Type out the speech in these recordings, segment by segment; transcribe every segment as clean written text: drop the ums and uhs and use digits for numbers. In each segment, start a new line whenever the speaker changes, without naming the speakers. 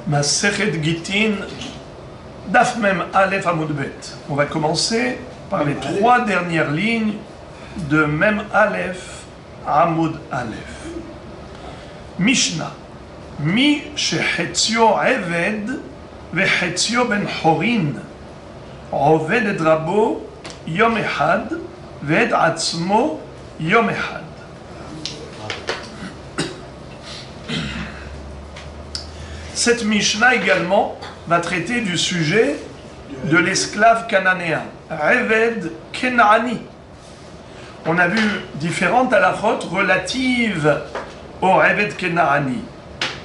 Masechet Gittin, Daf Mem Aleph Amud Bet. On va commencer par les trois dernières lignes de Mem Aleph Amud Aleph. Mishnah. Mi shechetzio eved vechetzio ben chorin. Oved et rabo yom echad ved atzmo yom echad. Cette Mishnah également va traiter du sujet de l'esclave cananéen, Eved Kenaani. On a vu différentes halachot relatives au Eved Kenaani.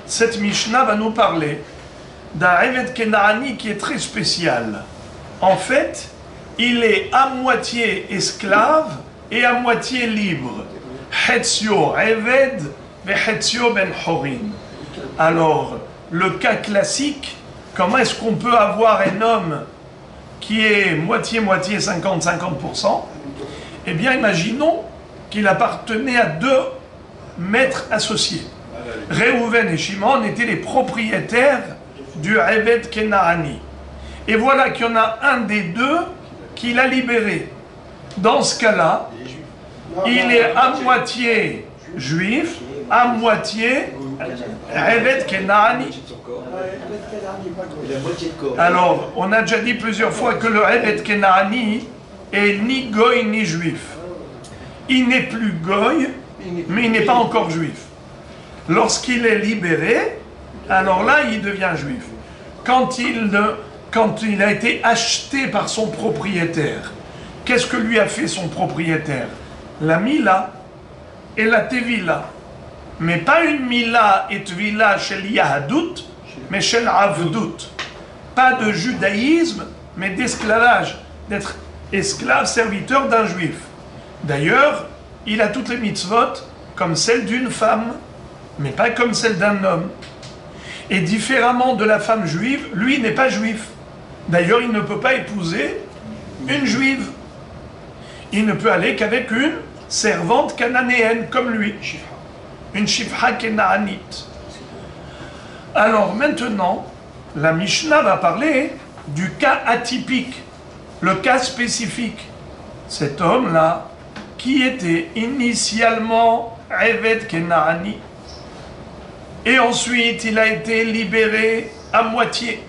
Cette Mishnah va nous parler d'un Eved Kenaani qui est très spécial. En fait, il est à moitié esclave et à moitié libre. Hetzio Eved ve Hetzio ben Chorin. Alors, le cas classique, comment est-ce qu'on peut avoir un homme qui est moitié-moitié, 50-50%? Eh bien, imaginons qu'il appartenait à deux maîtres associés. Réhouven et Shimon étaient les propriétaires du Eved Kenaani. Et voilà qu'il y en a un des deux qui l'a libéré. Dans ce cas-là, il est à moitié juif, à moitié Eved Kenaani. Alors, on a déjà dit plusieurs fois que le Eved Kenaani est ni goy ni juif. Il n'est plus goy, mais il n'est pas encore juif. Lorsqu'il est libéré, alors là, il devient juif. Quand il a été acheté par son propriétaire, qu'est-ce que lui a fait son propriétaire? La Mila et la Tevila. Mais pas une Mila et Tvila chez l'Yahadut, mais chez l'Avdut. Pas de judaïsme, mais d'esclavage, d'être esclave, serviteur d'un juif. D'ailleurs, il a toutes les mitzvot comme celle d'une femme, mais pas comme celle d'un homme. Et différemment de la femme juive, lui n'est pas juif. D'ailleurs, il ne peut pas épouser une juive. Il ne peut aller qu'avec une servante cananéenne comme lui. Une shifha kenaanite. Alors maintenant, la Mishnah va parler du cas atypique, le cas spécifique. Cet homme-là, qui était initialement Eved Kenaani, et ensuite il a été libéré à moitié.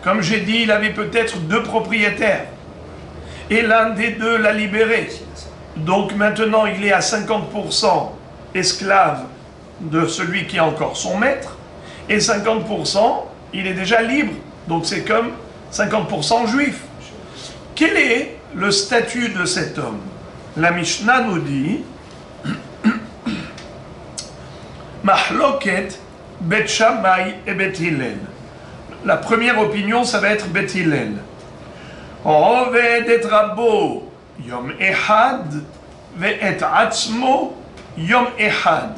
Comme j'ai dit, il avait peut-être deux propriétaires, et l'un des deux l'a libéré. Donc maintenant, il est à 50% esclave de celui qui est encore son maître, et 50%, il est déjà libre. Donc c'est comme 50% juif. Quel est le statut de cet homme? La Mishnah nous dit Mahloket Bet Shammai et Bet Hillel. La première opinion, ça va être Bet Hillel. Oved et Rabo Yom Echad ve et Atzmo Yom Echad,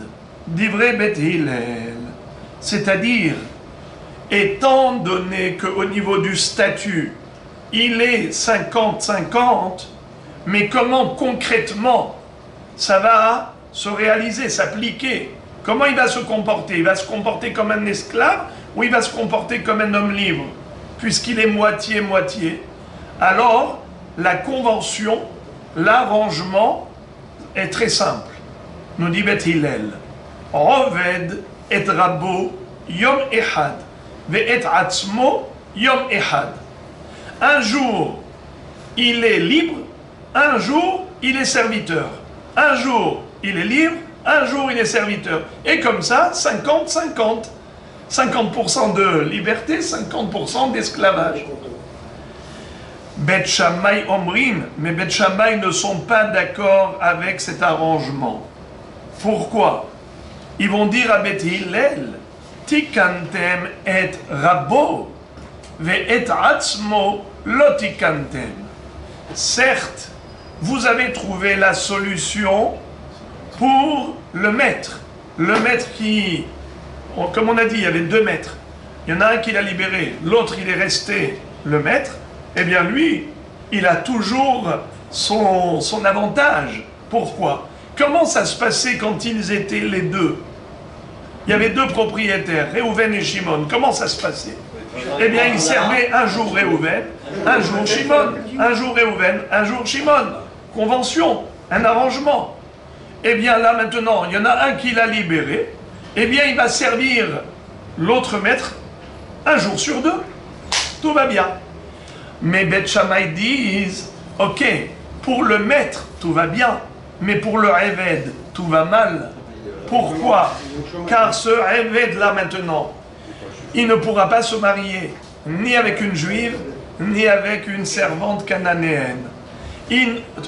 divrei Bet Hillel. C'est-à-dire, étant donné qu'au niveau du statut, il est 50-50, mais comment concrètement ça va se réaliser, s'appliquer? Comment il va se comporter? Il va se comporter comme un esclave ou il va se comporter comme un homme libre? Puisqu'il est moitié-moitié. Alors, la convention, l'arrangement est très simple. Nous dit Bet Hillel, Oved et Rabo Yom Echad, ve et Atzmo Yom Echad. Un jour, il est libre, un jour, il est serviteur. Un jour, il est libre, un jour, il est serviteur. Et comme ça, 50-50. 50% de liberté, 50% d'esclavage. Bet Shammai Omrim, mais Bet Shammai ne sont pas d'accord avec cet arrangement. Pourquoi? Ils vont dire à Bet Hillel, Tikantem et Rabo, ve et Atzmo lo tikantem. Certes, vous avez trouvé la solution pour le maître. Le maître qui, comme on a dit, il y avait deux maîtres. Il y en a un qui l'a libéré, l'autre il est resté le maître. Eh bien lui, il a toujours son avantage. Pourquoi? Comment ça se passait quand ils étaient les deux? Il y avait deux propriétaires, Réhouven et Shimon. Comment ça se passait? Eh bien, ils servaient un jour Réhouven, un jour Shimon. Un jour Réhouven, un jour Shimon. Convention, un arrangement. Eh bien, là, maintenant, il y en a un qui l'a libéré. Eh bien, il va servir l'autre maître un jour sur deux. Tout va bien. Mais Beth Shammai disent, ok, pour le maître, tout va bien. Mais pour le Eved, tout va mal. Pourquoi? Car ce Eved-là, maintenant, il ne pourra pas se marier ni avec une juive, ni avec une servante cananéenne.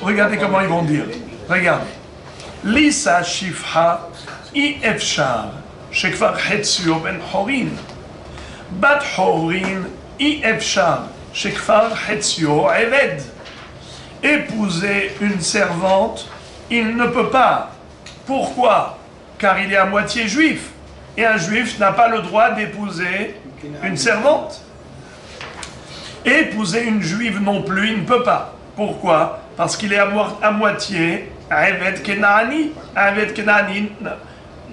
Regardez comment ils vont dire. Regardez. Lisa Shifha I Efshar, Shekvar Hetzio ben Horin. Bat Horin I Efshar, Shekvar Hetzio Eved. Épouser une servante, il ne peut pas. Pourquoi? Car il est à moitié juif. Et un juif n'a pas le droit d'épouser une servante. Et épouser une juive non plus, il ne peut pas. Pourquoi? Parce qu'il est à moitié Eved Kenaani. Eved Kenaani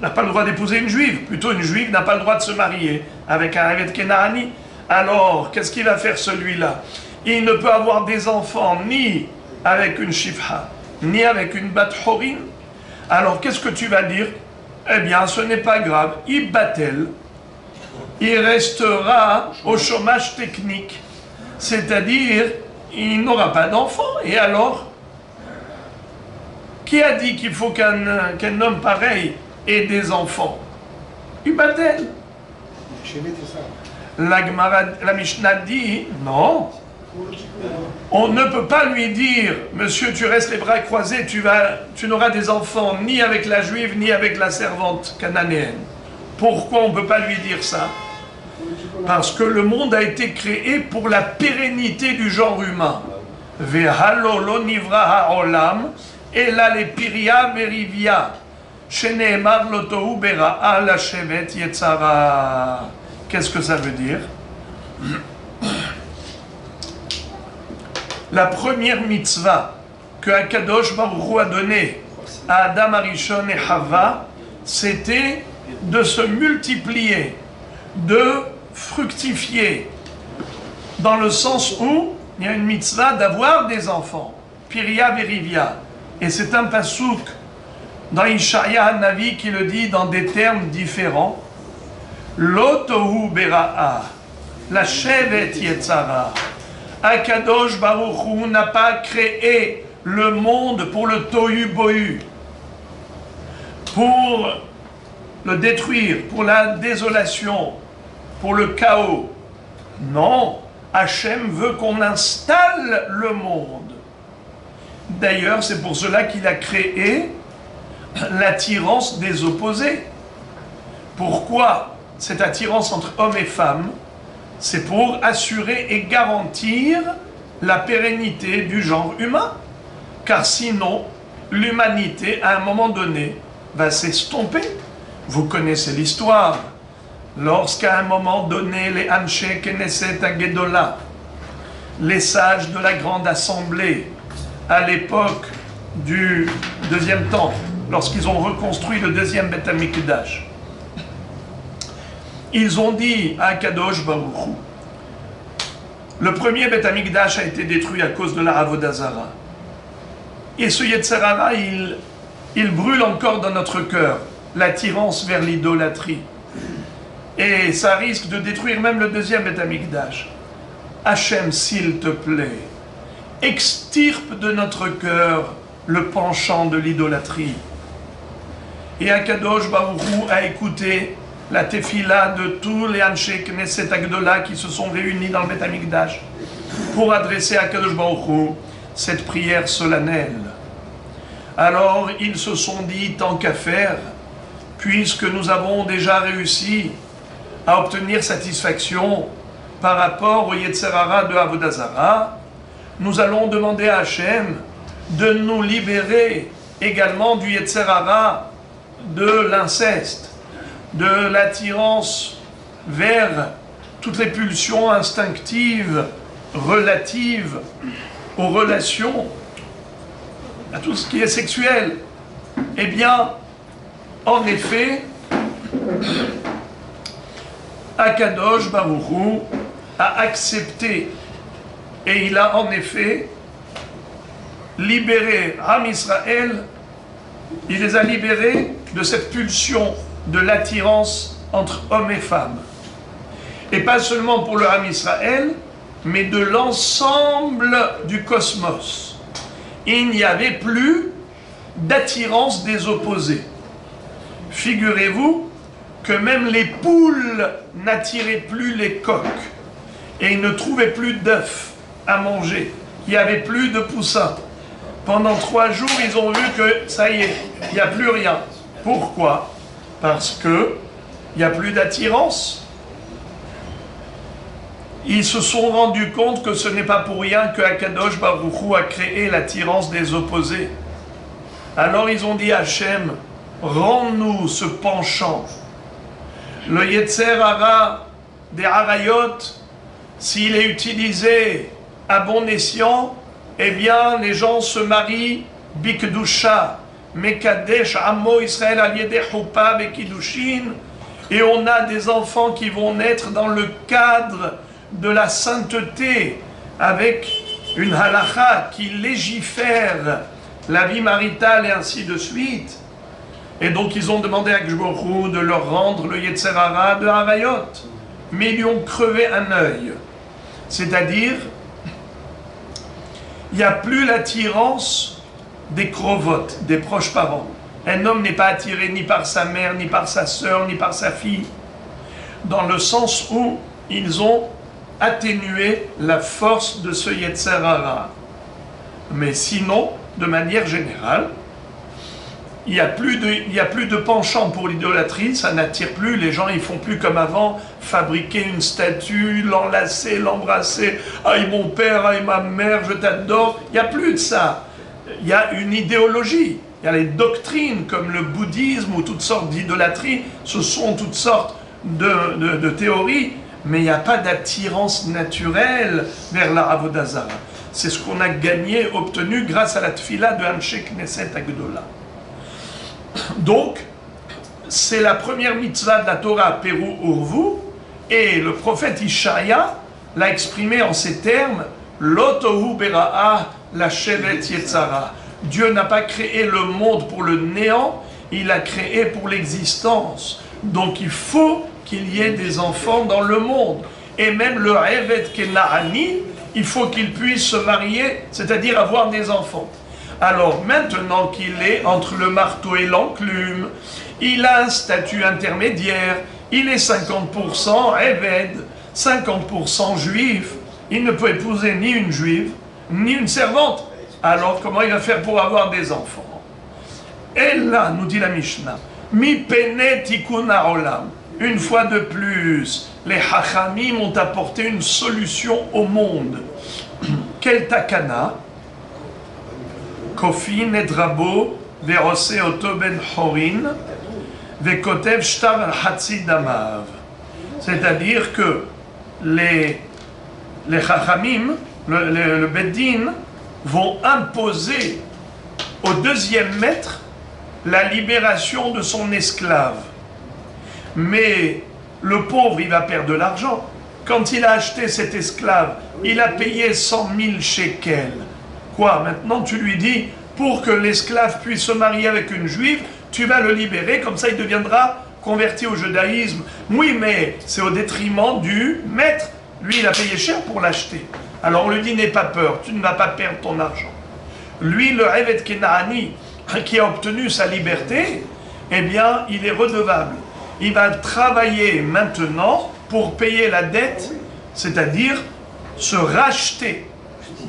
n'a pas le droit d'épouser une juive. Plutôt, une juive n'a pas le droit de se marier avec un Eved Kenaani. Alors, qu'est-ce qu'il va faire celui-là? Il ne peut avoir des enfants ni avec une Shifha, ni avec une Bat Horin. Alors, qu'est-ce que tu vas dire? Eh bien, ce n'est pas grave. Il battelle. Il restera au chômage technique. C'est-à-dire, il n'aura pas d'enfant. Et alors, qui a dit qu'il faut qu'un homme pareil ait des enfants? Il battelle. La Mishnah dit, non. On ne peut pas lui dire, monsieur, tu restes les bras croisés, tu n'auras des enfants ni avec la juive, ni avec la servante cananéenne. Pourquoi on ne peut pas lui dire ça? Parce que le monde a été créé pour la pérennité du genre humain. Ve'halo lo nivra ha'olam, ela le piria merivia, sheneemar lo tohu bera'a la shevet yetzara. Qu'est-ce que ça veut dire? La première mitzvah que Akadosh Baruch Hu a donnée à Adam Arishon et Hava, c'était de se multiplier, de fructifier, dans le sens où il y a une mitzvah d'avoir des enfants, Piria Verivia. Et c'est un pasouk dans Ishaïa Hanavi qui le dit dans des termes différents. Lo tohu bera'a, la shevet yetzara. Akadosh Baruch Hu n'a pas créé le monde pour le tohu bohu, pour le détruire, pour la désolation, pour le chaos. Non, Hachem veut qu'on installe le monde. D'ailleurs, c'est pour cela qu'il a créé l'attirance des opposés. Pourquoi cette attirance entre hommes et femmes? C'est pour assurer et garantir la pérennité du genre humain. Car sinon, l'humanité, à un moment donné, va s'estomper. Vous connaissez l'histoire. Lorsqu'à un moment donné, les Anshe Knesset Agedola, les sages de la grande assemblée, à l'époque du deuxième temple, lorsqu'ils ont reconstruit le deuxième Beth Amikdash, ils ont dit à Kadosh Baruch Hu, le premier Beth Amikdash a été détruit à cause de la Avodah Zara. Et ce Yetzer Hara, il brûle encore dans notre cœur, l'attirance vers l'idolâtrie. Et ça risque de détruire même le deuxième Beth Amikdash. Hachem, s'il te plaît, extirpe de notre cœur le penchant de l'idolâtrie. Et Akadosh Baruch Hu a écouté la tefila de tous les Anshe Knesset Agdola qui se sont réunis dans le Beth Amikdash pour adresser à Akadosh Baruch Hu cette prière solennelle. Alors ils se sont dit, tant qu'à faire, puisque nous avons déjà réussi à obtenir satisfaction par rapport au Yetzer Hara de Avodah Zara, nous allons demander à Hachem de nous libérer également du Yetzer Hara de l'inceste, de l'attirance vers toutes les pulsions instinctives relatives aux relations, à tout ce qui est sexuel. Eh bien, en effet, Akadosh Baruch Hu a accepté, et il a en effet libéré Am Israël, il les a libérés de cette pulsion de l'attirance entre hommes et femmes. Et pas seulement pour le Am Israël, mais de l'ensemble du cosmos. Il n'y avait plus d'attirance des opposés. Figurez-vous que même les poules n'attiraient plus les coqs et ils ne trouvaient plus d'œufs à manger. Il n'y avait plus de poussins. Pendant 3 jours, ils ont vu que ça y est, il n'y a plus rien. Pourquoi? Parce que il n'y a plus d'attirance. Ils se sont rendus compte que ce n'est pas pour rien que Akadosh Baruch Hu a créé l'attirance des opposés. Alors ils ont dit à Hachem, rends-nous ce penchant. Le Yetzer Hara des Harayot, s'il est utilisé à bon escient, eh bien les gens se marient Bikdusha, Mekadesh, Amo Israël, Aliede Chuppah, Bekidushin, et on a des enfants qui vont naître dans le cadre de la sainteté, avec une halakha qui légifère la vie maritale et ainsi de suite. Et donc ils ont demandé à Gshborou de leur rendre le Yetzer Hara de Harayot, mais ils lui ont crevé un œil. C'est-à-dire, il n'y a plus l'attirance des krovotes, des proches parents. Un homme n'est pas attiré ni par sa mère, ni par sa sœur, ni par sa fille, dans le sens où ils ont atténué la force de ce Yetzer Hara. Mais sinon, de manière générale, il n'y a plus de penchant pour l'idolâtrie, ça n'attire plus, les gens ils font plus comme avant, fabriquer une statue, l'enlacer, l'embrasser, aïe mon père, aïe ma mère, je t'adore, il n'y a plus de ça. Il y a une idéologie, il y a les doctrines comme le bouddhisme ou toutes sortes d'idolâtries, ce sont toutes sortes de théories, mais il n'y a pas d'attirance naturelle vers la Avodah Zara. C'est ce qu'on a gagné, obtenu grâce à la tfila de Anshe Knesset Agdola. Donc, c'est la première mitzvah de la Torah, Peru Urvu, et le prophète Ishaïa l'a exprimé en ces termes, Lotohu Bera'a la Shevet Yetzara. Dieu n'a pas créé le monde pour le néant, il l'a créé pour l'existence. Donc il faut qu'il y ait des enfants dans le monde. Et même le Evet Kenahani, il faut qu'il puisse se marier, c'est-à-dire avoir des enfants. Alors maintenant qu'il est entre le marteau et l'enclume, il a un statut intermédiaire, il est 50% Eved, 50% juif, il ne peut épouser ni une juive, ni une servante. Alors comment il va faire pour avoir des enfants? Et là, nous dit la Mishnah, Mi pene tikkun ha'olam. Une fois de plus, les Hachamim ont apporté une solution au monde. Quel takana? Kofin et Rabo, Verose Oto ben Horin, Vekotev Shtar al-Hatzi Damav. C'est-à-dire que les Chachamim, le Beddin, vont imposer au deuxième maître la libération de son esclave. Mais le pauvre, il va perdre de l'argent. Quand il a acheté cet esclave, il a payé 100 000 shekels. Quoi? Maintenant, tu lui dis, pour que l'esclave puisse se marier avec une juive, tu vas le libérer, comme ça il deviendra converti au judaïsme. Oui, mais c'est au détriment du maître. Lui, il a payé cher pour l'acheter. Alors on lui dit, n'aie pas peur, tu ne vas pas perdre ton argent. Lui, le Evet Kenahani, qui a obtenu sa liberté, eh bien, il est redevable. Il va travailler maintenant pour payer la dette, c'est-à-dire se racheter.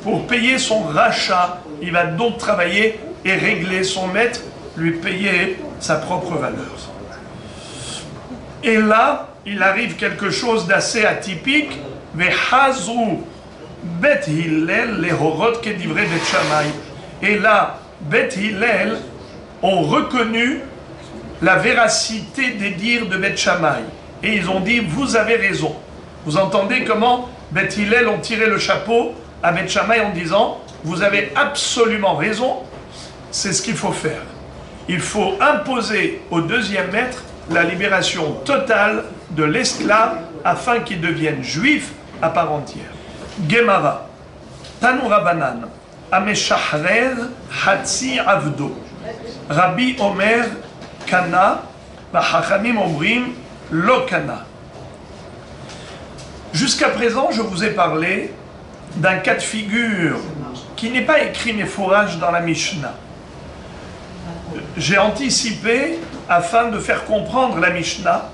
Pour payer son rachat, il va donc travailler et régler son maître, lui payer sa propre valeur. Et là, il arrive quelque chose d'assez atypique. Vehazu Bet Hillel lehorot kedivre Bet Shammai. Et là, Bet Hillel ont reconnu la véracité des dires de Bet Shammai. Et ils ont dit, vous avez raison. Vous entendez comment Bet Hillel ont tiré le chapeau à Bet Shammai en disant, vous avez absolument raison, c'est ce qu'il faut faire. Il faut imposer au deuxième maître la libération totale de l'esclave afin qu'il devienne juif à part entière. Gemara, Tanu Rabanan, Ameshahrer Hatsi Avdo, Rabbi Omer Kana, Vachachamim Omrim Lo Kana. Jusqu'à présent, je vous ai parlé d'un cas de figure qui n'est pas écrit mais fourrage dans la Mishnah. J'ai anticipé, afin de faire comprendre la Mishnah,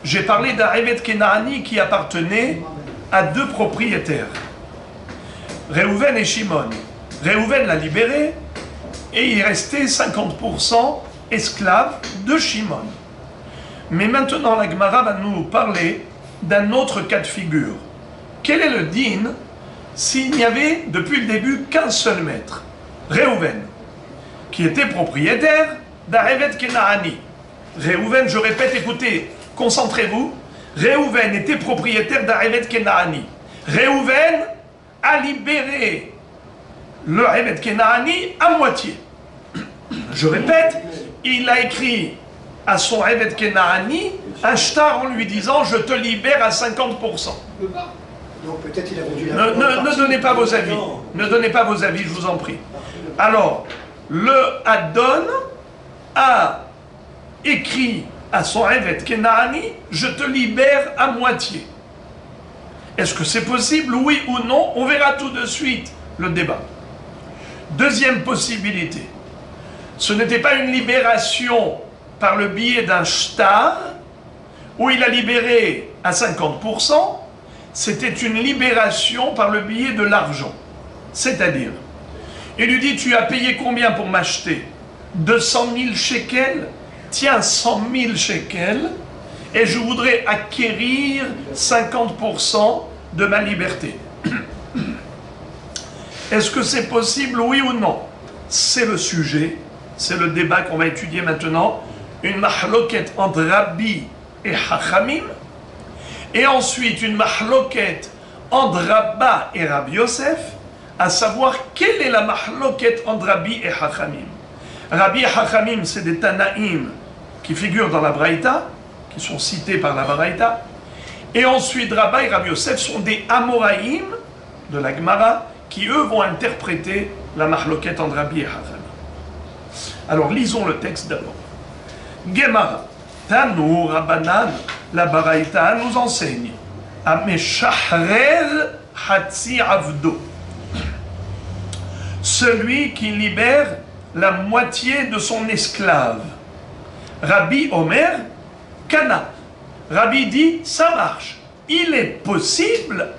j'ai parlé d'un Eved Kenaani qui appartenait à deux propriétaires, Réhouven et Shimon. Réhouven l'a libéré et il restait 50% esclave de Shimon. Mais maintenant, la Gemara va nous parler d'un autre cas de figure. Quel est le din s'il n'y avait depuis le début qu'un seul maître, Réhouven, qui était propriétaire d'un Eved Kenaani. Réhouven, je répète, écoutez, concentrez-vous. Réhouven était propriétaire d'un Eved Kenaani. Réhouven a libéré le Eved Kenaani à moitié. Je répète, il a écrit à son Eved Kenaani un shtar en lui disant « Je te libère à 50%. »
Donc peut-être il a vendu
Ne donnez pas vos avis. Ne donnez pas vos avis, je vous en prie. Alors, le Adon a écrit à son Eved Kenaani « Je te libère à moitié ». Est-ce que c'est possible, oui ou non? On verra tout de suite le débat. Deuxième possibilité, ce n'était pas une libération par le biais d'un shtar, où il a libéré à 50%, c'était une libération par le biais de l'argent. C'est-à-dire, il lui dit, tu as payé combien pour m'acheter? 200 000 shekels? Tiens, 100 000 shekels, et je voudrais acquérir 50% de ma liberté. Est-ce que c'est possible, oui ou non? C'est le sujet, c'est le débat qu'on va étudier maintenant. Une mahloket entre Rabbi et Chachamim, et ensuite une mahloket entre Rabba et Rabbi Yosef, à savoir quelle est la mahloket entre Rabbi et Chachamim. Rabbi et Chachamim, c'est des Tanaïm qui figurent dans la Braïta, qui sont cités par la Braïta, et ensuite Rabba et Rabbi Yosef sont des Amoraïm de la Gemara, qui eux vont interpréter la mahloket entre Rabbi et Chachamim. Alors lisons le texte d'abord. Gemara, Tanu Rabbanan, la Baraïta nous enseigne Ameshahrer Hatsi Avdo, celui qui libère la moitié de son esclave. Rabbi Omer Kana, Rabbi dit ça marche, il est possible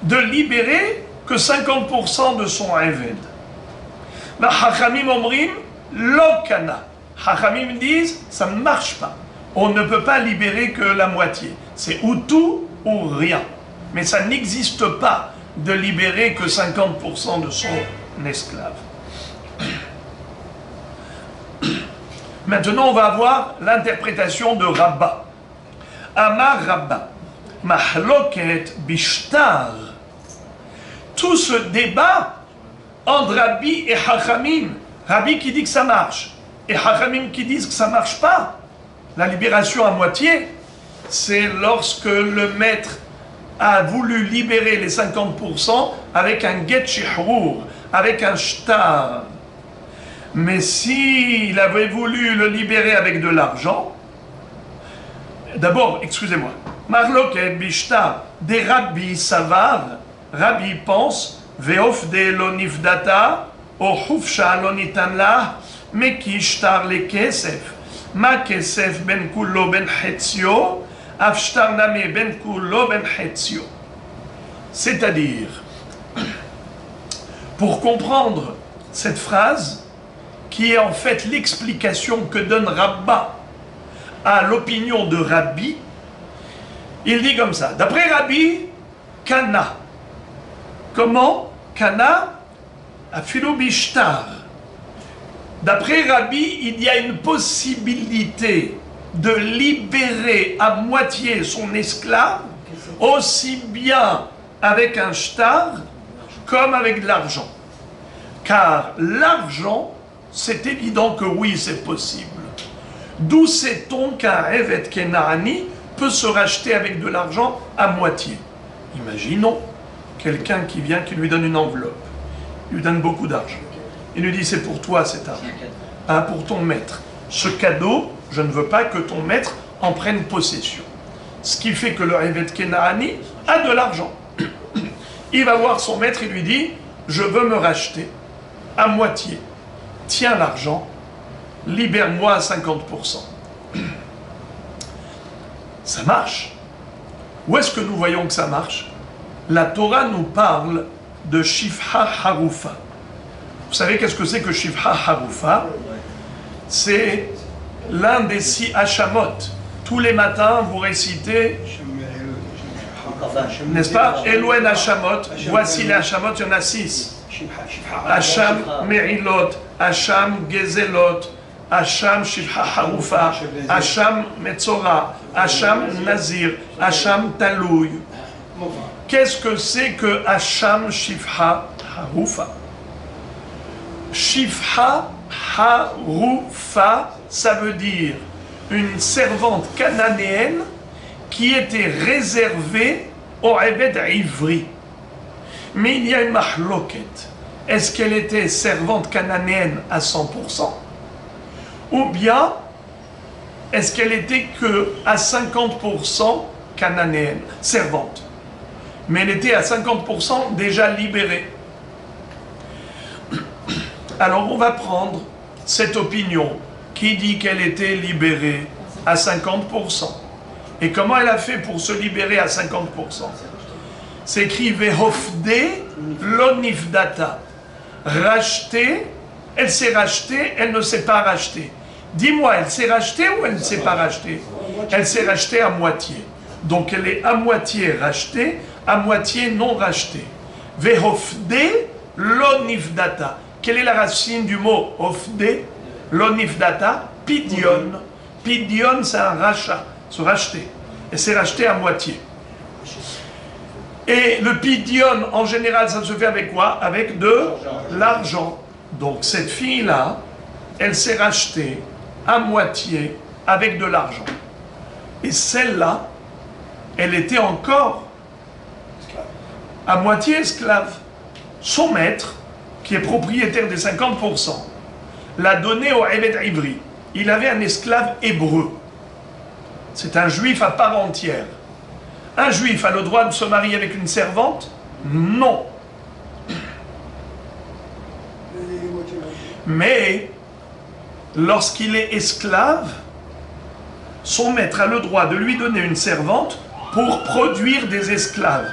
de libérer que 50% de son Eved. La Chachamim Omrim Lo Kana, Chachamim disent, ça ne marche pas. On ne peut pas libérer que la moitié. C'est ou tout ou rien. Mais ça n'existe pas de libérer que 50% de son esclave. Maintenant, on va voir l'interprétation de Rabba. Amar Rabba, Mahloket Bishtar. Tout ce débat entre Rabbi et Chachamim, Rabbi qui dit que ça marche, et Chachamim qui disent que ça ne marche pas, la libération à moitié, c'est lorsque le maître a voulu libérer les 50% avec un get shihrur, avec un shtar. Mais s'il avait voulu le libérer avec de l'argent, d'abord, excusez-moi, Marloket bishtar, des rabbis savar, Rabbi pense, veof de lonifdata, o hufsha lonitanla, Meki shtar le kesef, ma kesef ben kullo ben hetzio, af shtar name ben kullo ben hetzio. C'est-à-dire, pour comprendre cette phrase, qui est en fait l'explication que donne Rabba à l'opinion de Rabbi, il dit comme ça, d'après Rabbi, Kana. Comment? Kana, afilo bishtar. D'après Rabbi, il y a une possibilité de libérer à moitié son esclave, aussi bien avec un shtar comme avec de l'argent. Car l'argent, c'est évident que oui, c'est possible. D'où sait-on qu'un Evet Kenaani peut se racheter avec de l'argent à moitié? Imaginons quelqu'un qui vient, qui lui donne une enveloppe, il lui donne beaucoup d'argent. Il lui dit, c'est pour toi cet argent, hein, pour ton maître. Ce cadeau, je ne veux pas que ton maître en prenne possession. Ce qui fait que le Evet Kenaani a de l'argent. Il va voir son maître et lui dit, je veux me racheter à moitié. Tiens l'argent, libère-moi à 50%. Ça marche. Où est-ce que nous voyons que ça marche? La Torah nous parle de Shifha Harufa. Vous savez qu'est-ce que c'est que Shifha Harufa? C'est l'un des 6 Hashamot. Tous les matins, vous récitez, n'est-ce pas? Elohen Hashamot. Voici les Hashamot, il y en a 6. Hasham Me'ilot, Hasham Gezelot, Hasham Shifha Harufa, Hasham Metzora, Hasham Nazir, Hasham Talouy. Qu'est-ce que c'est que Hasham Shifha Harufa? Shifha Harufa, ça veut dire une servante cananéenne qui était réservée au Eved Ivri. Mais il y a une mahloket. Est-ce qu'elle était servante cananéenne à 100%? Ou bien, est-ce qu'elle était que à 50% cananéenne, servante? Mais elle était à 50% déjà libérée. Alors on va prendre cette opinion qui dit qu'elle était libérée à 50%. Et comment elle a fait pour se libérer à 50%? C'est écrit Vehofde lonifdata. Racheter, elle s'est rachetée, elle ne s'est pas rachetée. Dis-moi, elle s'est rachetée ou elle ne s'est pas rachetée? Elle s'est rachetée à moitié. Donc elle est à moitié rachetée, à moitié non rachetée. Vehofde lonifdata. Quelle est la racine du mot ofde? Lonifdata, pidion. Pidion, c'est un rachat, se racheter. Elle s'est rachetée à moitié. Et le pidion, en général, ça se fait avec quoi? Avec de l'argent. Donc cette fille-là, elle s'est rachetée à moitié avec de l'argent. Et celle-là, elle était encore à moitié esclave. Son maître, qui est propriétaire des 50%, l'a donné au Eved Ivri. Il avait un esclave hébreu. C'est un juif à part entière. Un juif a le droit de se marier avec une servante? Non. Mais, lorsqu'il est esclave, son maître a le droit de lui donner une servante pour produire des esclaves.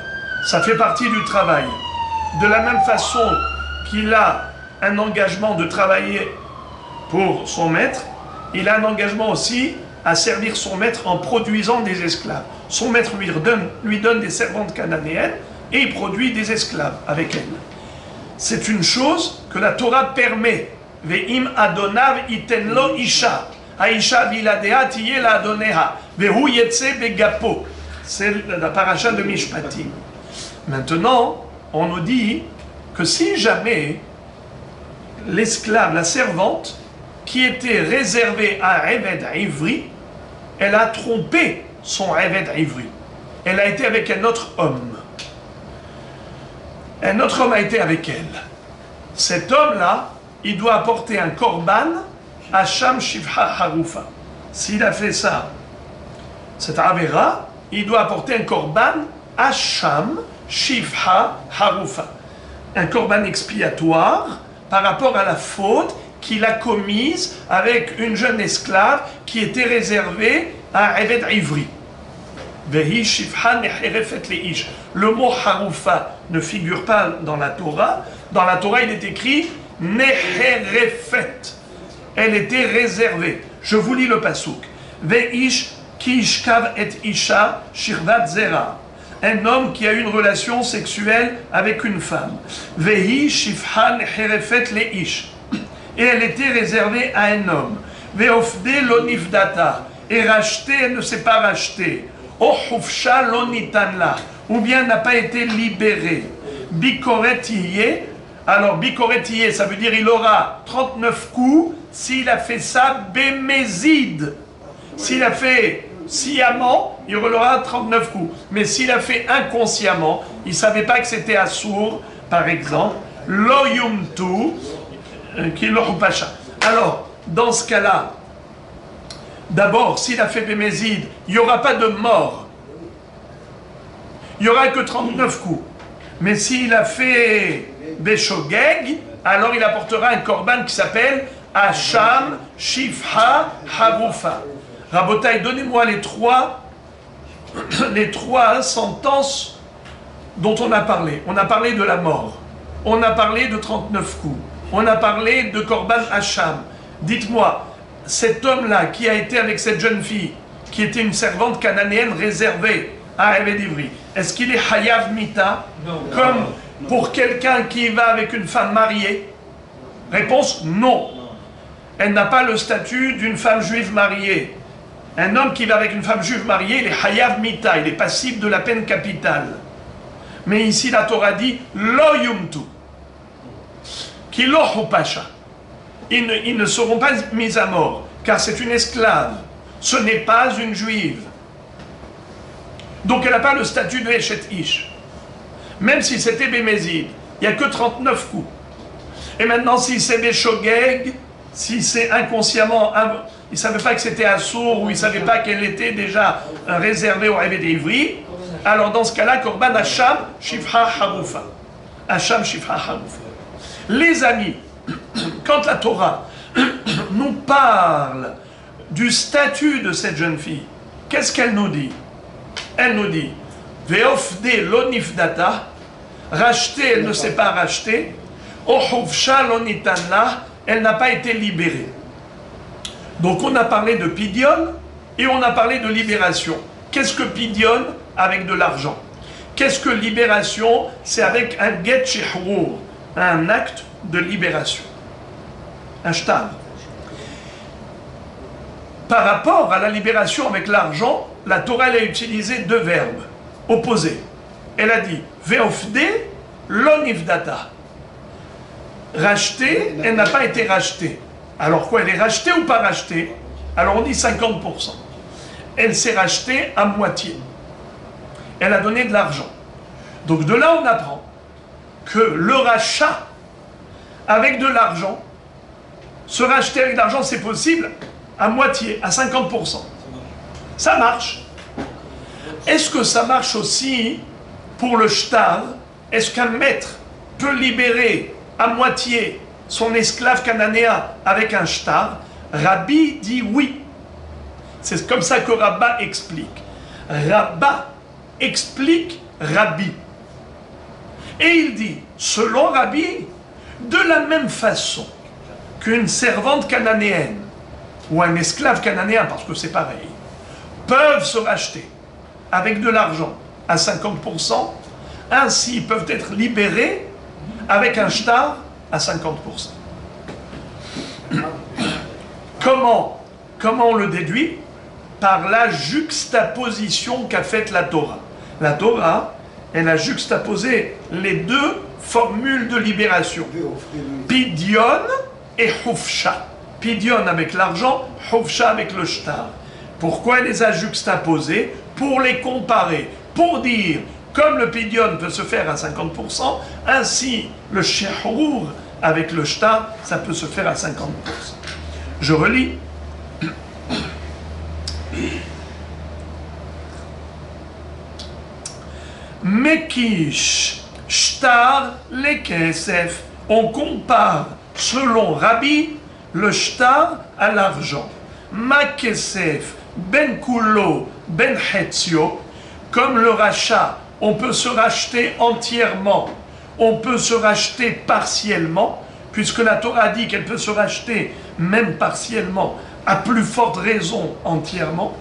Ça fait partie du travail. De la même façon qu'il a un engagement de travailler pour son maître, il a un engagement aussi à servir son maître en produisant des esclaves. Son maître lui donne des servantes cananéennes et il produit des esclaves avec elles. C'est une chose que la Torah permet. Ve'im adonav itenlo isha. Aisha viladea tiye la adoneha. Vehu yetse begapo. C'est la paracha de Mishpatim. Maintenant, on nous dit que si jamais l'esclave, la servante, qui était réservée à Eved Ivri, elle a trompé son Eved Ivri. Elle a été avec un autre homme. Un autre homme a été avec elle. Cet homme-là, il doit apporter un korban à Sham Shifha Harufa. S'il a fait ça, cet Avera, il doit apporter un korban à Sham Shifha Harufa. Un korban expiatoire par rapport à la faute qu'il a commise avec une jeune esclave qui était réservée à Eved Ivri. Vehi Shifha Neherefet Leish. Le mot Harufa ne figure pas dans la Torah. Dans la Torah, il est écrit Neherefet. Elle était réservée. Je vous lis le pasuk. Veish ki ishkav et isha shirvat zera. Un homme qui a eu une relation sexuelle avec une femme. Vehi Shifha Neherefet Leish. Et elle était réservée à un homme. Veofde lonifdata. Et rachetée, elle ne s'est pas rachetée. Ohufsha lonitanla. Ou bien n'a pas été libérée. Bikoret yé. Alors, bikoret yé, ça veut dire il aura 39 coups. s'il a fait ça bémézide. S'il a fait sciemment, il aura 39 coups. Mais s'il a fait inconsciemment, il ne savait pas que c'était assour, par exemple, lo yumtu, qui lo pacha. Alors, dans ce cas-là, d'abord, s'il a fait bémézide, il n'y aura pas de mort. Il n'y aura que 39 coups. Mais s'il a fait béchogeg, alors il apportera un korban qui s'appelle Hacham, Shifha, Harufa. Rabotai, donnez-moi les trois sentences dont on a parlé. On a parlé de la mort. On a parlé de 39 coups. On a parlé de Korban Hacham. Dites-moi, cet homme-là qui a été avec cette jeune fille, qui était une servante cananéenne réservée à Eved Ivri, est-ce qu'il est Hayav Mita? Comme pour quelqu'un qui va avec une femme mariée? Réponse, non. Elle n'a pas le statut d'une femme juive mariée. Un homme qui va avec une femme juive mariée, il est Hayav Mita, il est passible de la peine capitale. Mais ici, la Torah dit Lo Yumtu, qui lo pacha. Ils ne seront pas mis à mort, car c'est une esclave. Ce n'est pas une juive. Donc elle n'a pas le statut de Eshet Ish. Même si c'était Bémézid, il n'y a que 39 coups. Et maintenant, si c'est Béchogeg, si c'est inconsciemment, il ne savait pas que c'était Assour, ou il ne savait pas qu'elle était déjà réservée au Eved Ivri, alors dans ce cas-là, Korban Hacham, Shifha Harufa. Hacham, Shifha Harufa. Les amis, quand la Torah nous parle du statut de cette jeune fille, qu'est-ce qu'elle nous dit? Elle nous dit, Veofde lonifdata, racheter, elle ne s'est pas rachetée, Ohuvsha lonitanla, elle n'a pas été libérée. Donc on a parlé de pidion et on a parlé de libération. Qu'est-ce que pidion? Avec de l'argent. Qu'est-ce que libération? C'est avec un get shehrur, un acte de libération. Un shtar. Par rapport à la libération avec l'argent, la Torah elle a utilisé deux verbes opposés. Elle a dit veofde lonifdata. Rachetée, elle n'a pas été rachetée. Alors quoi, elle est rachetée ou pas rachetée? Alors on dit 50%. Elle s'est rachetée à moitié. Elle a donné de l'argent. Donc de là on apprend que le rachat avec de l'argent, se racheter avec de l'argent c'est possible à moitié, à 50%. Ça marche. Est-ce que ça marche aussi pour le shtar? Est-ce qu'un maître peut libérer à moitié son esclave cananéen avec un shtar? Rabbi dit oui. C'est comme ça que Rabba explique. Rabba explique Rabbi. Et il dit, selon Rabbi, de la même façon qu'une servante cananéenne ou un esclave cananéen, parce que c'est pareil, peuvent se racheter avec de l'argent à 50%, ainsi ils peuvent être libérés avec un shtar à 50%. Comment on le déduit? Par la juxtaposition qu'a faite la Torah. La Torah, elle a juxtaposé les deux formules de libération. Pidion et Hufsha. Pidion avec l'argent, Hufsha avec le shtar. Pourquoi elle les a juxtaposés? Pour les comparer, pour dire, comme le pidion peut se faire à 50%, ainsi le shehrur avec le shtar, ça peut se faire à 50%. Je relis. Mekish, shtar, les kesef. On compare, selon Rabbi, le shtar à l'argent. Ma kesef, ben kulo, ben hetzio. Comme le rachat, on peut se racheter entièrement, on peut se racheter partiellement, puisque la Torah dit qu'elle peut se racheter même partiellement, à plus forte raison entièrement.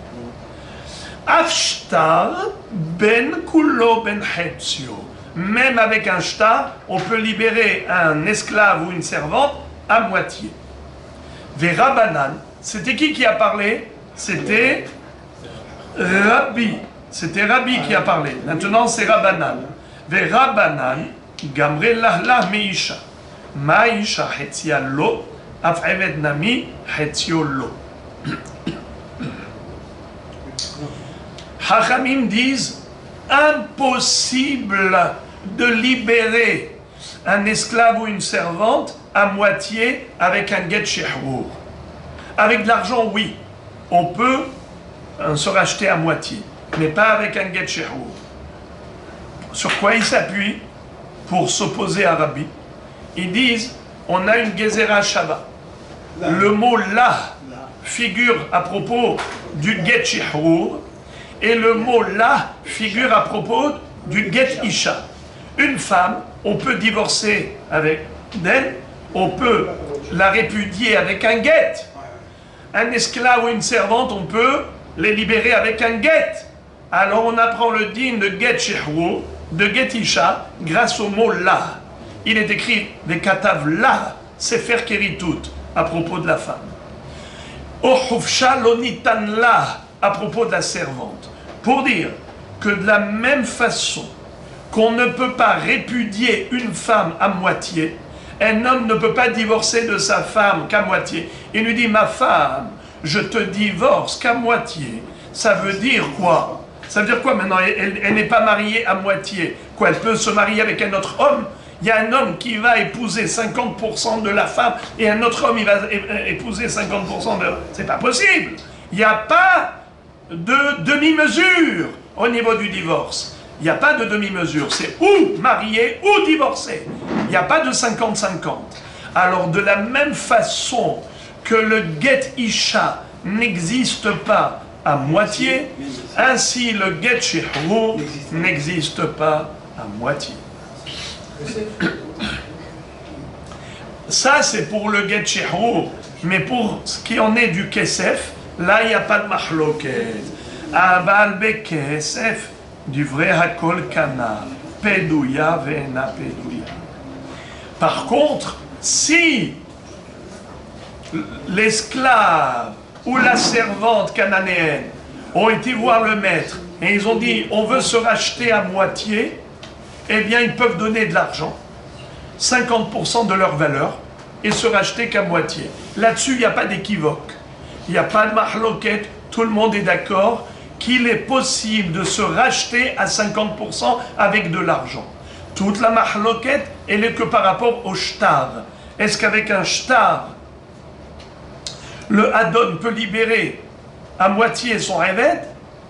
Afshtar ben kulo ben hetzio. Même avec un shtar, on peut libérer un esclave ou une servante à moitié. Verabanan, c'était qui a parlé? C'était Rabbi. C'était Rabbi qui a parlé. Maintenant c'est Rabbanan. Verabanan, gamre lahla meisha. Maisha hetzia lo, af eved nami hetzio lo. Chachamim disent impossible de libérer un esclave ou une servante à moitié avec un get shehrour. Avec de l'argent, oui, on peut se racheter à moitié, mais pas avec un get shehrour. Sur quoi ils s'appuient pour s'opposer à Rabbi? Ils disent, on a une gezerah shava. Le mot là figure à propos du get shehrour, et le mot là figure à propos du get isha. Une femme, on peut divorcer avec d'elle, on peut la répudier avec un get. Un esclave ou une servante, on peut les libérer avec un get. Alors on apprend le din de get shehrour, de get isha, grâce au mot là. Il est écrit vekatav là, sefer keritut, à propos de la femme. Ohufsha lonitan là, à propos de la servante. Pour dire que de la même façon qu'on ne peut pas répudier une femme à moitié, un homme ne peut pas divorcer de sa femme qu'à moitié. Il lui dit, ma femme, je te divorce qu'à moitié. Ça veut dire quoi? Ça veut dire quoi maintenant? Elle n'est pas mariée à moitié. Quoi, elle peut se marier avec un autre homme? Il y a un homme qui va épouser 50% de la femme et un autre homme il va épouser 50% de... C'est pas possible. Il n'y a pas de demi-mesure au niveau du divorce. Il n'y a pas de demi-mesure. C'est ou marié ou divorcé. Il n'y a pas de 50-50. Alors de la même façon que le get isha n'existe pas à moitié, ainsi le get shehrour n'existe pas à moitié. Ça c'est pour le get shehrour, mais pour ce qui en est du kesef, là il n'y a pas de mahloket. Abal be kesef, du vrai hakol kana, pedouya ve'ena pedouya. Par contre, si l'esclave ou la servante cananéenne ont été voir le maître et ils ont dit on veut se racheter à moitié, eh bien ils peuvent donner de l'argent, 50% de leur valeur, et se racheter qu'à moitié. Là-dessus, il n'y a pas d'équivoque. Il n'y a pas de mahloket. Tout le monde est d'accord qu'il est possible de se racheter à 50% avec de l'argent. Toute la mahloket, elle est que par rapport au shtar. Est-ce qu'avec un shtar, le Hadon peut libérer à moitié son révet?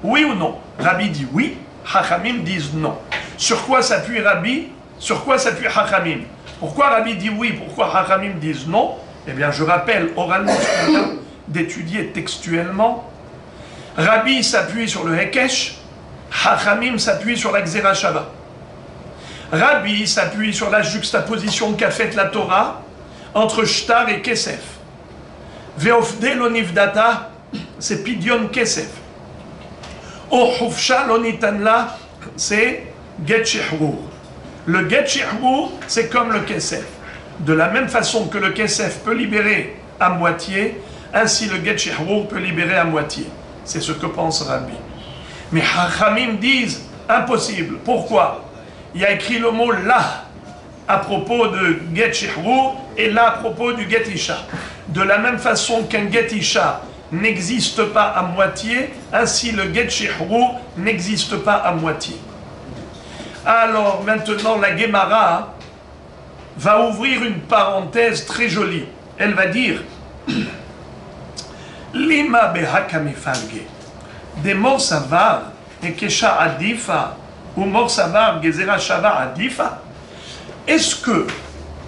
Oui ou non? Rabbi dit oui, Chachamim disent non. Sur quoi s'appuie Rabbi? Sur quoi s'appuie Chachamim? Pourquoi Rabbi dit oui? Pourquoi Chachamim disent non? Eh bien, je rappelle oralement ce qu'on vient d'étudier textuellement. Rabbi s'appuie sur le Hekesh, Chachamim s'appuie sur la Gzera Shava. Rabbi s'appuie sur la juxtaposition qu'a faite la Torah entre Shtar et Kesef. Veofde lonivdata, c'est Pidyon Kesef. Ohufsha lonitanla, c'est Get Shehrour. Le Get Shehrour, c'est comme le Kesef. De la même façon que le Kesef peut libérer à moitié, ainsi le Get Shehrour peut libérer à moitié. C'est ce que pense Rabbi. Mais Chachamim disent impossible. Pourquoi? Il y a écrit le mot là à propos de Get Shehrour et là à propos du Get Isha. De la même façon qu'un Get Isha n'existe pas à moitié, ainsi le Get Shehrour n'existe pas à moitié. Alors maintenant la Gemara va ouvrir une parenthèse très jolie. Elle va dire Lima behaka mifalge de mor savar et kesha adifa ou mor savar gezera shava adifa. Est-ce que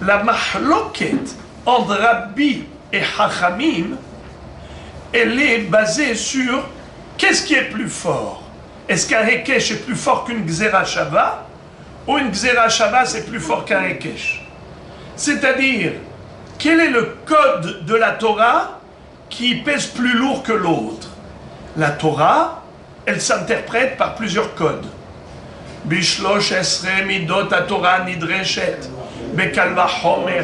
la mahloket entre Rabbi et Chachamim elle est basée sur qu'est-ce qui est plus fort? Est-ce qu'un Hekesh est plus fort qu'une Gzera Shava ou une Gzera Shava c'est plus fort qu'un Hekesh? C'est-à-dire, quel est le code de la Torah qui pèse plus lourd que l'autre? La Torah, elle s'interprète par plusieurs codes. Bishlosh esre midot Torah nidreshet, bekal vachomer,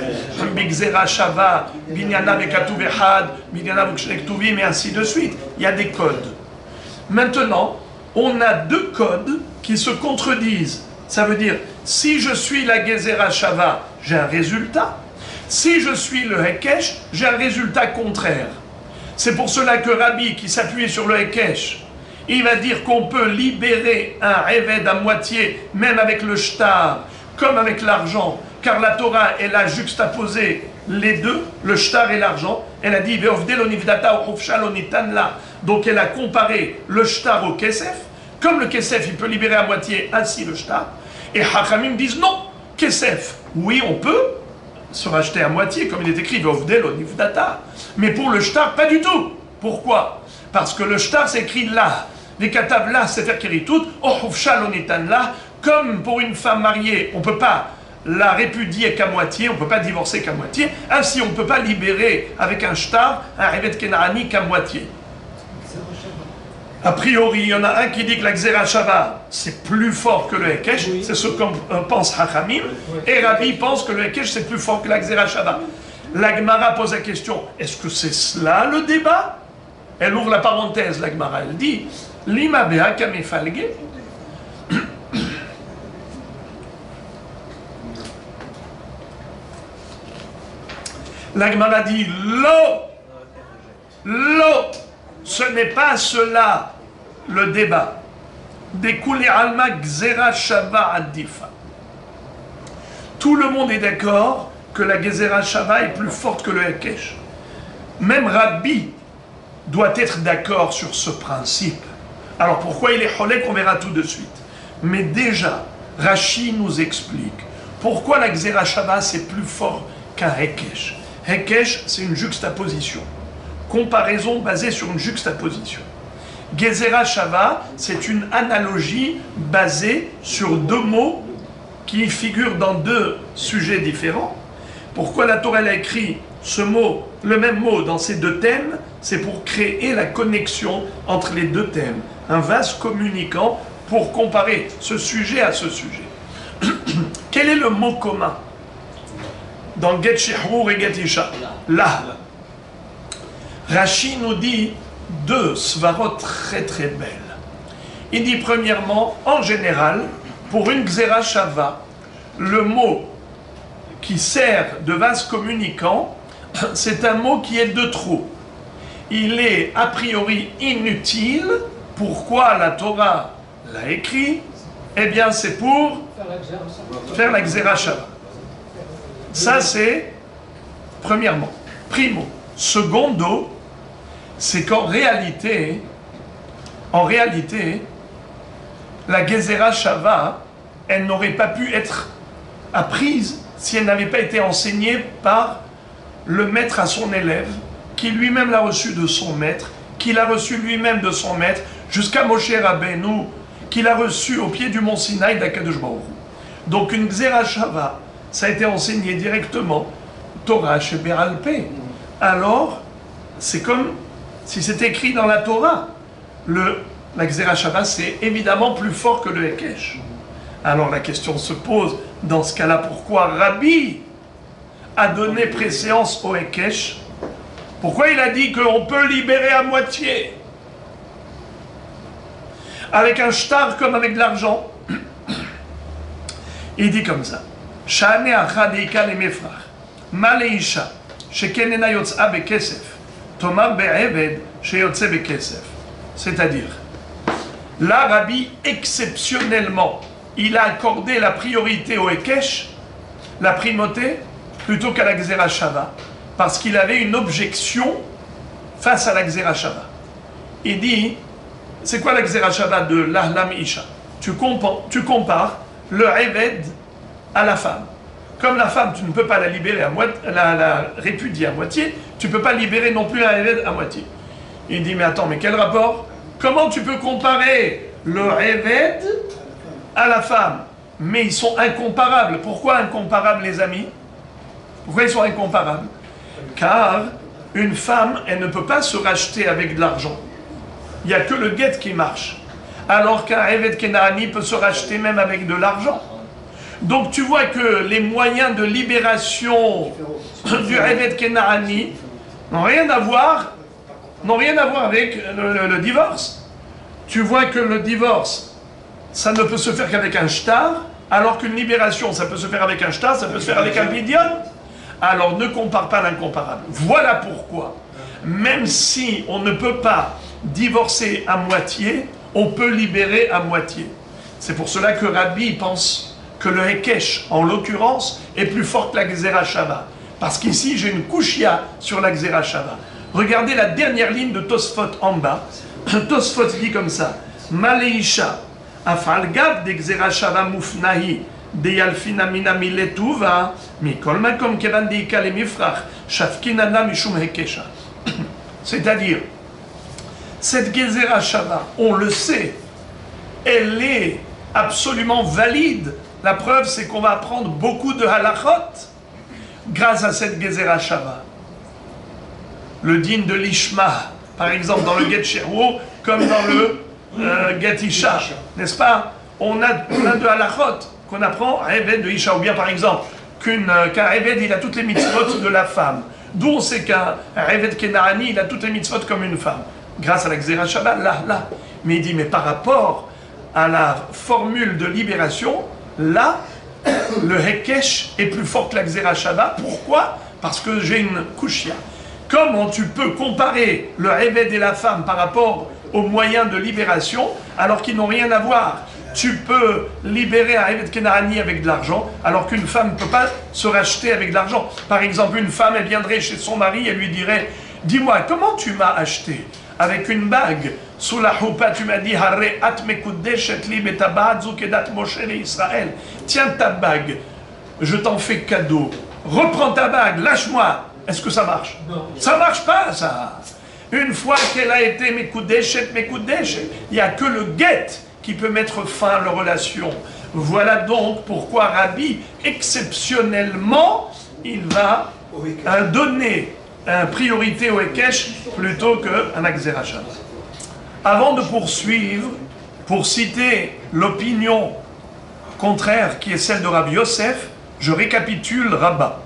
bigzera shava, binyana bekatuv echad, binyana v'kshektuvim, et ainsi de suite. Il y a des codes. Maintenant, on a deux codes qui se contredisent. Ça veut dire, si je suis la gezera shava, j'ai un résultat. Si je suis le Hekesh, j'ai un résultat contraire. C'est pour cela que Rabbi, qui s'appuie sur le Hekesh, il va dire qu'on peut libérer un Eved à moitié, même avec le shtar, comme avec l'argent, car la Torah, elle a juxtaposé les deux, le shtar et l'argent. Elle a dit, donc elle a comparé le shtar au kesef. Comme le kesef, il peut libérer à moitié, ainsi le shtar. Et Hachamim disent non, kesef, oui, on peut se racheter à moitié, comme il est écrit, mais pour le shtar, pas du tout. Pourquoi? Parce que le shtar s'écrit là. Les katav là, c'est faire kiritout, là, comme pour une femme mariée, on ne peut pas la répudier qu'à moitié, on ne peut pas divorcer qu'à moitié, ainsi on ne peut pas libérer avec un shtar, un revet kenani qu'à moitié. A priori, il y en a un qui dit que la Xera Shava, c'est plus fort que le Hekesh, c'est ce qu'on pense Hachamim, et Rabbi pense que le Hekesh, c'est plus fort que la Xera Shava. La Gemara pose la question, est-ce que c'est cela le débat? Elle ouvre la parenthèse, la Gemara, elle dit, Lima beha kamefalge. La Gemara dit, l'eau, ce n'est pas cela le débat. Découlé alma Xera Shava adifa. Tout le monde est d'accord que la Xera Shava est plus forte que le Hekesh. Même Rabbi doit être d'accord sur ce principe. Alors pourquoi il est cholek, on verra tout de suite. Mais déjà, Rashi nous explique pourquoi la Xera Shava c'est plus fort qu'un Hekesh. Hekesh, c'est une juxtaposition. Comparaison basée sur une juxtaposition. Gezerah Shava, c'est une analogie basée sur deux mots qui figurent dans deux sujets différents. Pourquoi la Torah a écrit ce mot, le même mot dans ces deux thèmes? C'est pour créer la connexion entre les deux thèmes. Un vase communicant pour comparer ce sujet à ce sujet. Quel est le mot commun dans Get Shehrour et Get Isha? Là. Rashi nous dit deux svarot très très belles. Il dit premièrement, en général, pour une Xera Shava, le mot qui sert de vase communicant, c'est un mot qui est de trop. Il est a priori inutile. Pourquoi la Torah l'a écrit? Eh bien, c'est pour faire la Xera Shava. Ça, c'est premièrement. Primo. Secondo, c'est qu'en réalité, la Gezerah Shava, elle n'aurait pas pu être apprise si elle n'avait pas été enseignée par le maître à son élève, qui lui-même l'a reçu de son maître, qui l'a reçu lui-même de son maître, jusqu'à Moshe Rabbeinu, qui l'a reçu au pied du mont Sinaï d'Akadosh Baruch Hu. Donc une Gezerah Shava, ça a été enseigné directement, Torah chez Beralpé. Alors, c'est comme si c'était écrit dans la Torah. La Xera Shava, c'est évidemment plus fort que le Hekesh. Alors la question se pose, dans ce cas-là, pourquoi Rabbi a donné préséance au Hekesh? Pourquoi il a dit qu'on peut libérer à moitié? Avec un shtar comme avec de l'argent. Il dit comme ça. Shane achadeika le mefrach. Maleisha. Shekenena yotza bekesef. Tomar be'eved sheyotze bekesef. C'est-à-dire, là, Rabbi, exceptionnellement, il a accordé la priorité au Hekesh, la primauté, plutôt qu'à la Xera Shava, parce qu'il avait une objection face à la Xera Shava. Il dit, c'est quoi la Xera Shava de l'Ahlam Isha? Tu compares le Eved à la femme. Comme la femme, tu ne peux pas la libérer la répudier à moitié, tu ne peux pas libérer non plus un Eved à moitié. Il dit, mais attends, mais quel rapport? Comment tu peux comparer le Eved à la femme? Mais ils sont incomparables. Pourquoi incomparables, les amis? Pourquoi ils sont incomparables? Car une femme, elle ne peut pas se racheter avec de l'argent. Il n'y a que le guet qui marche. Alors qu'un Eved Kenaani peut se racheter même avec de l'argent. Donc tu vois que les moyens de libération du Eved Kenaani n'ont rien à voir avec le divorce. Tu vois que le divorce, ça ne peut se faire qu'avec un shtar, alors qu'une libération, ça peut se faire avec un shtar, ça peut se faire avec un pidyon. alors ne compare pas l'incomparable. Voilà pourquoi, même si on ne peut pas divorcer à moitié, on peut libérer à moitié. C'est pour cela que Rabbi pense que le Hekesh, en l'occurrence, est plus fort que la Gzera Shava. Parce qu'ici, j'ai une kushia sur la Gzera Shava. Regardez la dernière ligne de Tosfot en bas. Tosfot dit comme ça. Maleisha, afalgav de Gzera Shava mufnahi, de yalfina mina miletuva, mikol makom kevan de ikale mifrach, shafkinana mishum Hekesha. C'est-à-dire, cette Gzera Shava, on le sait, elle est absolument valide. La preuve, c'est qu'on va apprendre beaucoup de halachot grâce à cette Gzera Shava. Le din de l'Ishma, par exemple, dans le Get Shehur, comme dans le Get Isha, n'est-ce pas? On a plein de halachot qu'on apprend à Eved de Isha, ou bien par exemple, qu'un Eved, il a toutes les mitzvot de la femme. D'où on sait qu'un Eved Kenaani, il a toutes les mitzvot comme une femme. Grâce à la Gzera Shava, là. Mais il dit, mais par rapport à la formule de libération, là, le Hekesh est plus fort que la Gzera Shava. Pourquoi? Parce que j'ai une kushia. Comment tu peux comparer le Eved et la femme par rapport aux moyens de libération alors qu'ils n'ont rien à voir? Tu peux libérer un Eved Kenaani avec de l'argent alors qu'une femme ne peut pas se racheter avec de l'argent. Par exemple, une femme, elle viendrait chez son mari et lui dirait « Dis-moi, comment tu m'as acheté? Avec une bague. Sous la choupa, tu m'as dit, Israël. Tiens ta bague, je t'en fais cadeau. Reprends ta bague, lâche-moi. Est-ce que ça marche? Non. Ça marche pas, ça. Une fois qu'elle a été mekudeshet, il n'y a que le guet qui peut mettre fin à la relation. Voilà donc pourquoi Rabbi, exceptionnellement, il va donner priorité au Hekesh plutôt qu'à la Gzera Shava. Avant de poursuivre, pour citer l'opinion contraire qui est celle de Rabbi Yosef, je récapitule Rabba.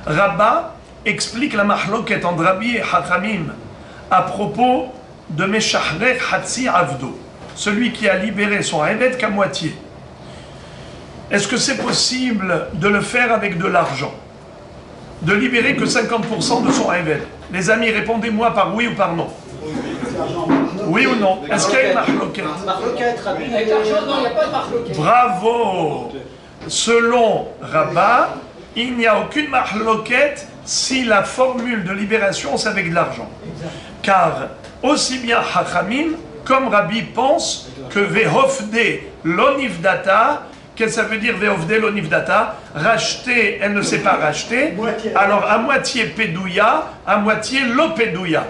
Rabba explique la mahloket entre Rabbi et Chachamim à propos de Meshachrech Hatzi Avdo, celui qui a libéré son Eved qu'à moitié. Est-ce que c'est possible de le faire avec de l'argent? De libérer que 50% de son Eved? Les amis, répondez-moi par oui ou par non. Oui ou non? Est-ce qu'il y a une mahloket?
Avec l'argent, non, il n'y a pas de mahloket.
Bravo! Selon Rabba, il n'y a aucune mahloket si la formule de libération c'est avec de l'argent. Car aussi bien Chachamim comme Rabbi pense que Vehofde l'onivdata, qu'est-ce que ça veut dire Vehofde l'onivdata? Racheter, elle ne sait pas racheter, alors à moitié pédouya, à moitié l'opédouya.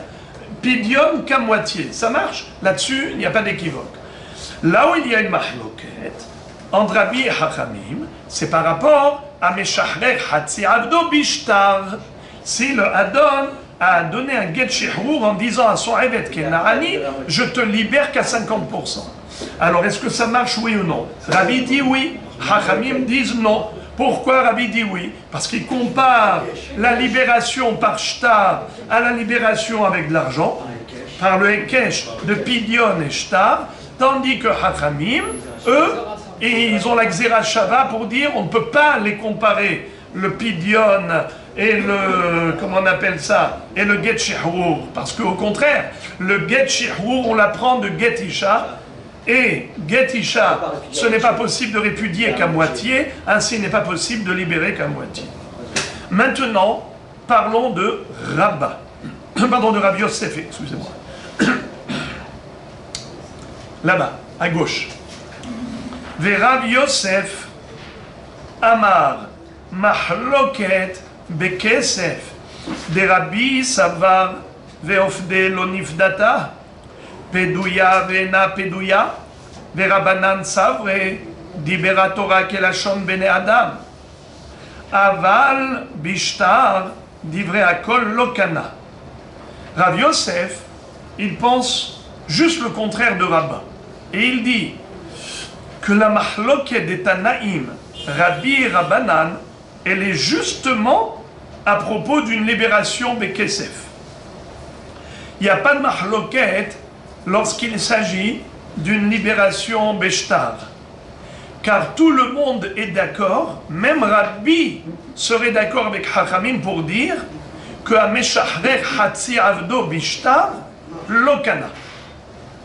Pidion qu'à moitié. Ça marche? Là-dessus, il n'y a pas d'équivoque. Là où il y a une mahloket, entre Rabbi et Chachamim, c'est par rapport à Meshachrech Hatzi Avdo Bishtar. Si le Adon a donné un get shehur en disant à son Eved Kenaani, je te libère qu'à 50%. Alors, est-ce que ça marche, oui ou non? Rabbi dit oui, Chachamim disent non. Pourquoi Rabbi dit oui? Parce qu'il compare la libération par shtar à la libération avec de l'argent, par le Hekesh de Pidion et shtar, tandis que Chachamim, eux, et ils ont la Gzera Shava pour dire on ne peut pas les comparer, le Pidion et le, comment on appelle ça, et le Get Shehur, parce qu'au contraire, le Get Shehur, on l'apprend de Get Isha, et Get Isha, ce n'est pas possible de répudier qu'à moitié, ainsi il n'est pas possible de libérer qu'à moitié. Maintenant, parlons de Rabba, pardon, de Rabbi Yosef, excusez-moi. Là-bas, à gauche. Rabbi Yosef Amar Mahloket Bekesef de Rabbi Savar Veofde Lonifdata Pedouya Vena Pedouya Verabanan Savre Dibera Torah Kelashon Bene Adam Aval Bishtar Divrei Akol Lokana. Rabbi Yosef, il pense juste le contraire de Rabba. Et il dit que la mahloket des Tanaïm, Rabbi et Rabbanan, elle est justement à propos d'une libération Bekesef. Il n'y a pas de mahloket lorsqu'il s'agit d'une libération Beshtar. car tout le monde est d'accord, même Rabbi serait d'accord avec Chachamim pour dire que Ameshachrech Hatzi Avdo Bishtar Lokana.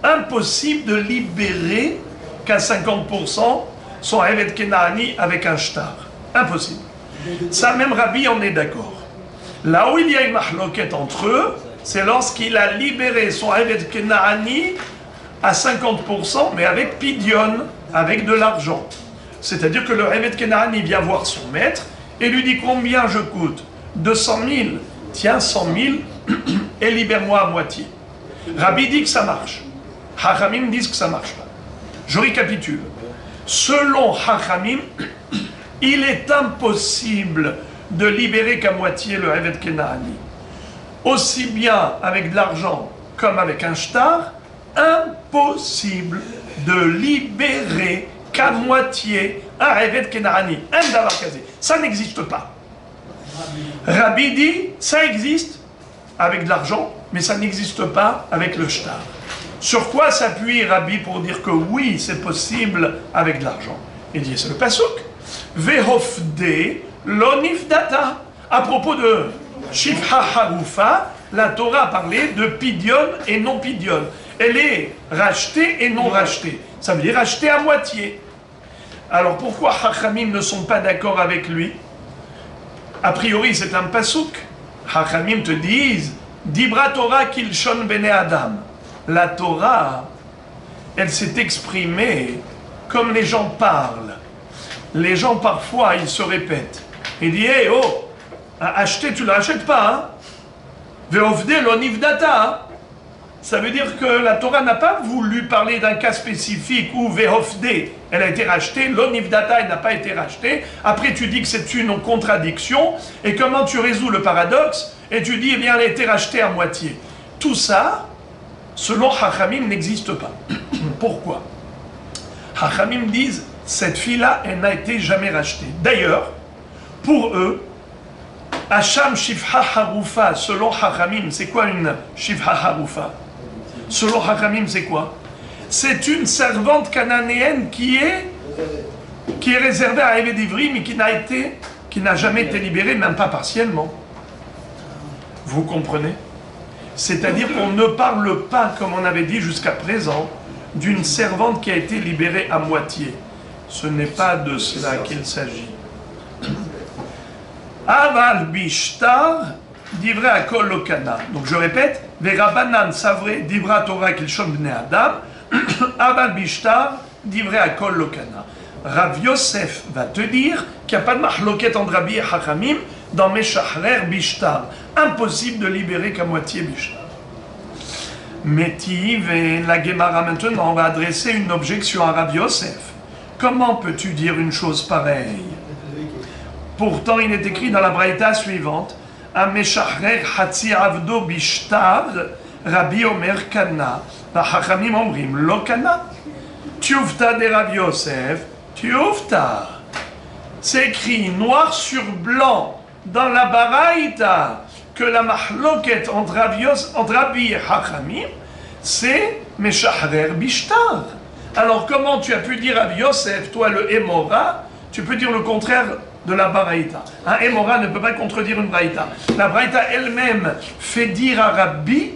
Impossible de libérer qu'à 50% son Eved Kenaani avec un shtar. Impossible. Ça, même Rabbi en est d'accord. Là où il y a une mahloket entre eux, c'est lorsqu'il a libéré son Eved Kenaani à 50%, mais avec Pidyon, avec de l'argent. C'est-à-dire que le Eved Kenaani vient voir son maître et lui dit combien je coûte 200 000, tiens 100 000 et libère-moi à moitié. Rabbi dit que ça marche. Chachamim disent que ça marche pas. Je récapitule. Selon Chachamim, il est impossible de libérer qu'à moitié le Eved Kenaani. Aussi bien avec de l'argent comme avec un shtar, impossible de libérer qu'à moitié un Eved Kenaani. Un davar kazé. Ça n'existe pas. Rabbi dit, ça existe avec de l'argent, mais ça n'existe pas avec le shtar. Sur quoi s'appuie Rabbi pour dire que oui, c'est possible avec de l'argent? Il dit, c'est le pasuk. Vehofde lo nifdata. À propos de Shifha Harufa, la Torah a parlé de Pidyon et non Pidyon. Elle est rachetée et non rachetée. Ça veut dire rachetée à moitié. Alors pourquoi Chachamim ne sont pas d'accord avec lui? A priori, c'est un pasuk. Chachamim te disent Dibra Torah kilshon bene Adam. La Torah, elle s'est exprimée comme les gens parlent. Les gens, parfois, ils se répètent. Ils disent hey, oh, acheter, tu ne l'achètes pas. Hein? Ve'ovde lo nivdata. Hein? Ça veut dire que la Torah n'a pas voulu parler d'un cas spécifique où ve'ovde, elle a été rachetée, lo nivdata, elle n'a pas été rachetée. Après, tu dis que c'est une contradiction. Et comment tu résous le paradoxe? Et tu dis, eh bien, elle a été rachetée à moitié. Tout ça, selon Chachamim, n'existe pas. Pourquoi? Chachamim disent, cette fille-là, elle n'a été jamais rachetée. D'ailleurs, pour eux, Hacham Shifha Harufa, selon Chachamim, c'est quoi une Shifha Harufa? Selon Chachamim, c'est quoi? C'est une servante cananéenne qui est réservée à Eved Ivri, mais qui n'a jamais été libérée, même pas partiellement. Vous comprenez? C'est-à-dire qu'on ne parle pas, comme on avait dit jusqu'à présent, d'une servante qui a été libérée à moitié. Ce n'est pas de cela qu'il s'agit. Aval bishtar divrei akol lokana. Donc je répète, verabanan savre divra Torah kilshon bnei Adam. Aval bishtar divrei akol lokana. Rav Yosef va te dire qu'il n'y a pas de mahloket entre Rabbi et Chachamim dans Meshachrer bishtar. Impossible de libérer qu'à moitié bishtar. Métiv et la Gemara maintenant va adresser une objection à Rav Yosef. Comment peux-tu dire une chose pareille? Pourtant, il est écrit dans la braïta suivante Ameshachrer Hatzi Avdo Bishtar Rabbi Omer Kana Chachamim Omrim Lo Kana. Tiufta de Rav Yosef, Tiufta. C'est écrit noir sur blanc dans la braïta que la mahloket entre Rabbi et Chachamim, c'est Meshachrer Bishtar. Alors comment tu as pu dire à Yosef, toi le Hémora, tu peux dire le contraire de la Baraïta. Un Hémora ne peut pas contredire une Braïta. La Braïta elle-même fait dire à Rabbi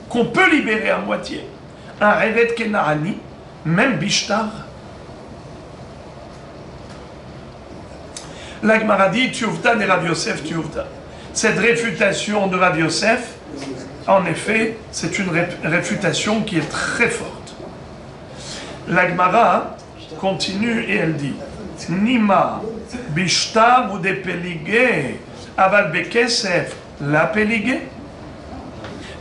qu'on peut libérer à moitié un Eved Kenaani, même Bishtar. La Gemara dit, Tiuvta de Rav Yosef, Tiuvta. Cette réfutation de Rav Yosef, en effet, c'est une réfutation qui est très forte. La Gemara continue et elle dit Nima bishtar ou de peligé aval bekesef la peligé.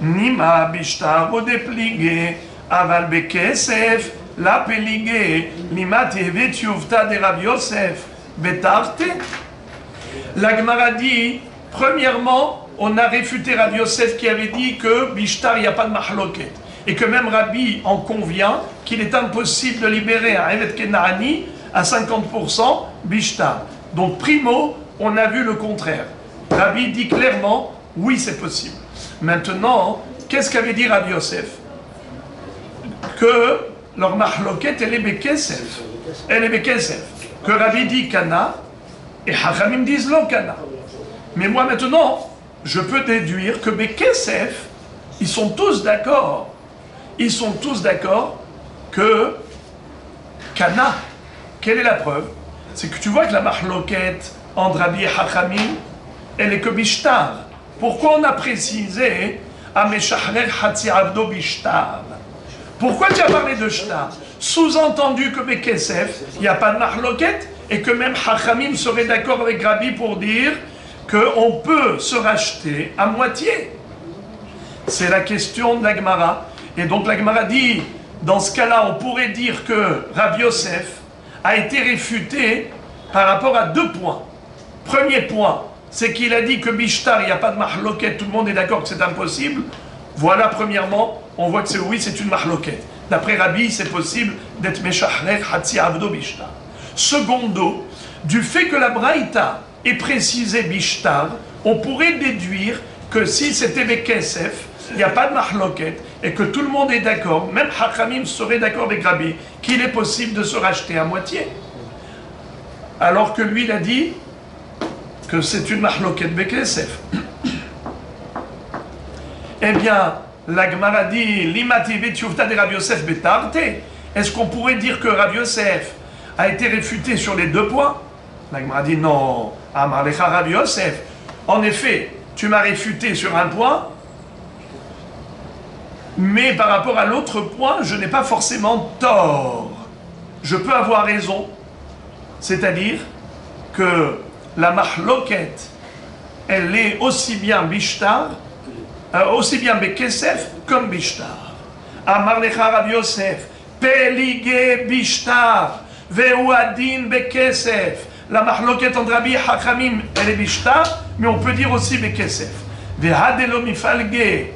Nima bishtar ou de peligé aval bekesef la peligé. Nima tevet yuvta de Rav Yosef betarte. La Gemara dit premièrement, on a réfuté Rav Yosef qui avait dit que bishtar il n'y a pas de mahloket. Et que même Rabbi en convient qu'il est impossible de libérer un Eved Kenaani à 50% bishtar. Donc primo, on a vu le contraire. Rabbi dit clairement, oui c'est possible. Maintenant, qu'est-ce qu'avait dit Rabbi Yosef? Que leur mahloket elle est bekesef. elle est Bekesef. Que Rabbi dit Kana, et Hachamim disent Lo Kana. Mais moi maintenant, je peux déduire que Bekesef, ils sont tous d'accord. Ils sont tous d'accord que Kana, quelle est la preuve? C'est que tu vois que la mahloket entre Rabbi et Hachamim, elle est que Bishtar. Pourquoi on a précisé Ameshachrer Hatzi Avdo Bishtar? Pourquoi tu as parlé de Shtar? Sous-entendu que Bekesef, il n'y a pas de mahloket et que même Hachamim serait d'accord avec Rabbi pour dire qu'on peut se racheter à moitié. C'est la question de la Gemara. Et donc la Gemara dit, dans ce cas-là, on pourrait dire que Rabbi Yosef a été réfuté par rapport à 2 points. Premier point, c'est qu'il a dit que Bishtar, il n'y a pas de mahloket, tout le monde est d'accord que c'est impossible. Voilà, premièrement, on voit que c'est oui, c'est une mahloket. D'après Rabbi, c'est possible d'être Meshachrer Hatzi Avdo Bishtar. Secondo, du fait que la Braïta est précisée Bishtar, on pourrait déduire que si c'était Bekesef, il n'y a pas de mahloket, et que tout le monde est d'accord, même Hachamim serait d'accord avec Rabbi, qu'il est possible de se racheter à moitié. Alors que lui, il a dit que c'est une mahloket Bekesef. Eh bien, la Gemara dit, Limati Betioufta de Rabbi Yosef Betarte. Est-ce qu'on pourrait dire que Rabbi Yosef a été réfuté sur les 2 points? La Gemara dit non. Amarlecha Rabbi Yosef. En effet, tu m'as réfuté sur un point, mais par rapport à l'autre point, je n'ai pas forcément tort. Je peux avoir raison. C'est-à-dire que la mahloket, elle est aussi bien Bishtar, aussi bien Bekesef comme Bishtar. Amar lecha Rabbi Yosef, Pelige Bishtar, Veuadin Bekesef. La mahloket entre Rabbi et Hachamim, elle est Bishtar, mais on peut dire aussi Bekesef. Vehadelo mifalge,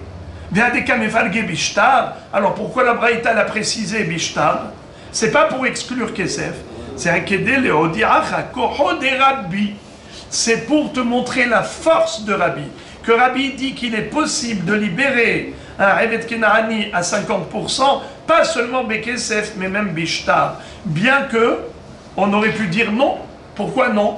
Vehadeka mifalge Bishtar. Alors pourquoi la Braïta l'a précisé Bishtar? C'est pas pour exclure Kesef, c'est un Kedele Odiacha Koho de Rabbi. C'est pour te montrer la force de Rabbi. Que Rabbi dit qu'il est possible de libérer un Evet Kenaani à 50%, pas seulement Bekesef, mais même Bishtar. Bien que on aurait pu dire non. Pourquoi non?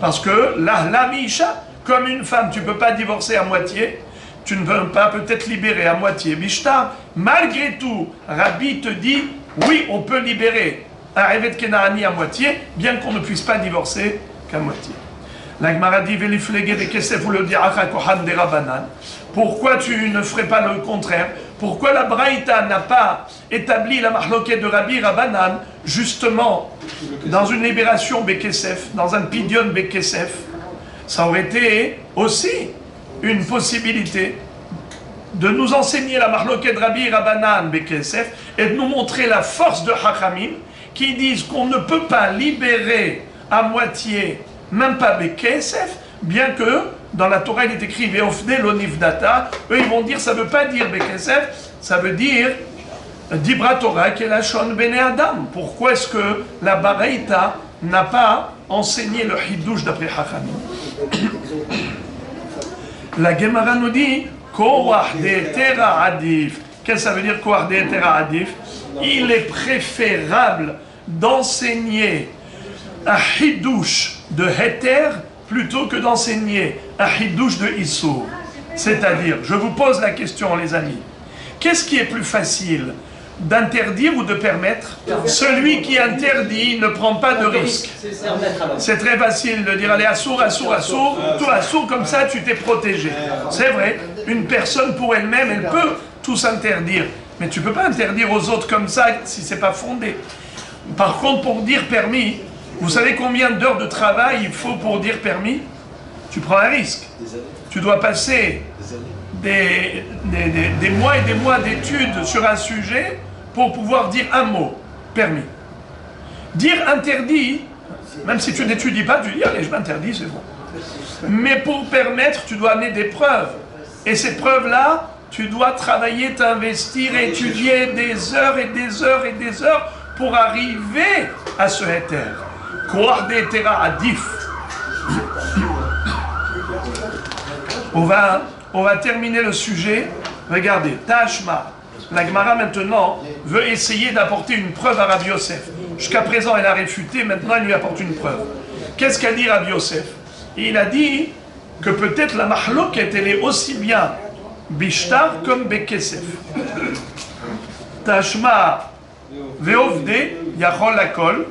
Parce que la Misha, comme une femme, tu ne peux pas divorcer à moitié, tu ne peux pas peut-être libérer à moitié Bishtar. Malgré tout, Rabbi te dit, oui, on peut libérer un Evet Kenaani à moitié, bien qu'on ne puisse pas divorcer qu'à moitié. La Gemara dit, pourquoi tu ne ferais pas le contraire? Pourquoi la Braïta n'a pas établi la mahloket de Rabbi Rabbanan, justement, dans une libération Bekesef, dans un pidion Bekesef? Ça aurait été aussi une possibilité de nous enseigner la mahloket de Rabbi Rabbanan Bekesef et de nous montrer la force de Hachamim qui disent qu'on ne peut pas libérer à moitié, même pas Bekesef, bien que dans la Torah il est écrit Veofne l'onifdata. Eux ils vont dire ça ne veut pas dire Bekesef, ça veut dire Dibra Torah Kelashon Bene Adam. Pourquoi est-ce que la Baraita n'a pas enseigné le Hiddouche d'après Hachamim? La Gemara nous dit Koach de Tera Adif. Qu'est-ce que ça veut dire Koach de Tera Adif? Il est préférable d'enseigner un Hiddouche de Heter plutôt que d'enseigner un Hiddouche de Issour. C'est-à-dire, je vous pose la question les amis, qu'est-ce qui est plus facile, d'interdire ou de permettre? Celui qui interdit ne prend pas de risque. C'est très facile de dire allez assour, assour, assour, tout assour, comme ça tu t'es protégé. C'est vrai, une personne pour elle-même, elle peut tout s'interdire, mais tu ne peux pas interdire aux autres comme ça si ce n'est pas fondé. Par contre, pour dire permis, vous savez combien d'heures de travail il faut pour dire permis? Tu prends un risque. Tu dois passer des mois et des mois d'études sur un sujet pour pouvoir dire un mot, permis. Dire interdit, même si tu n'étudies pas, tu dis allez, je m'interdis, c'est bon. Mais pour permettre, tu dois amener des preuves. Et ces preuves-là, tu dois travailler, t'investir, étudier des heures et des heures et des heures pour arriver à ce héter. Croire des terrains adif. On va terminer le sujet. Regardez, Tashma. La Gemara maintenant veut essayer d'apporter une preuve à Rabbi Yosef. Jusqu'à présent, elle a réfuté, maintenant elle lui apporte une preuve. Qu'est-ce qu'a dit Rabbi Yosef? Il a dit que peut-être la mahloket, elle est aussi bien bishtar comme bekesef. Tashma ve'ovde yachol lakol.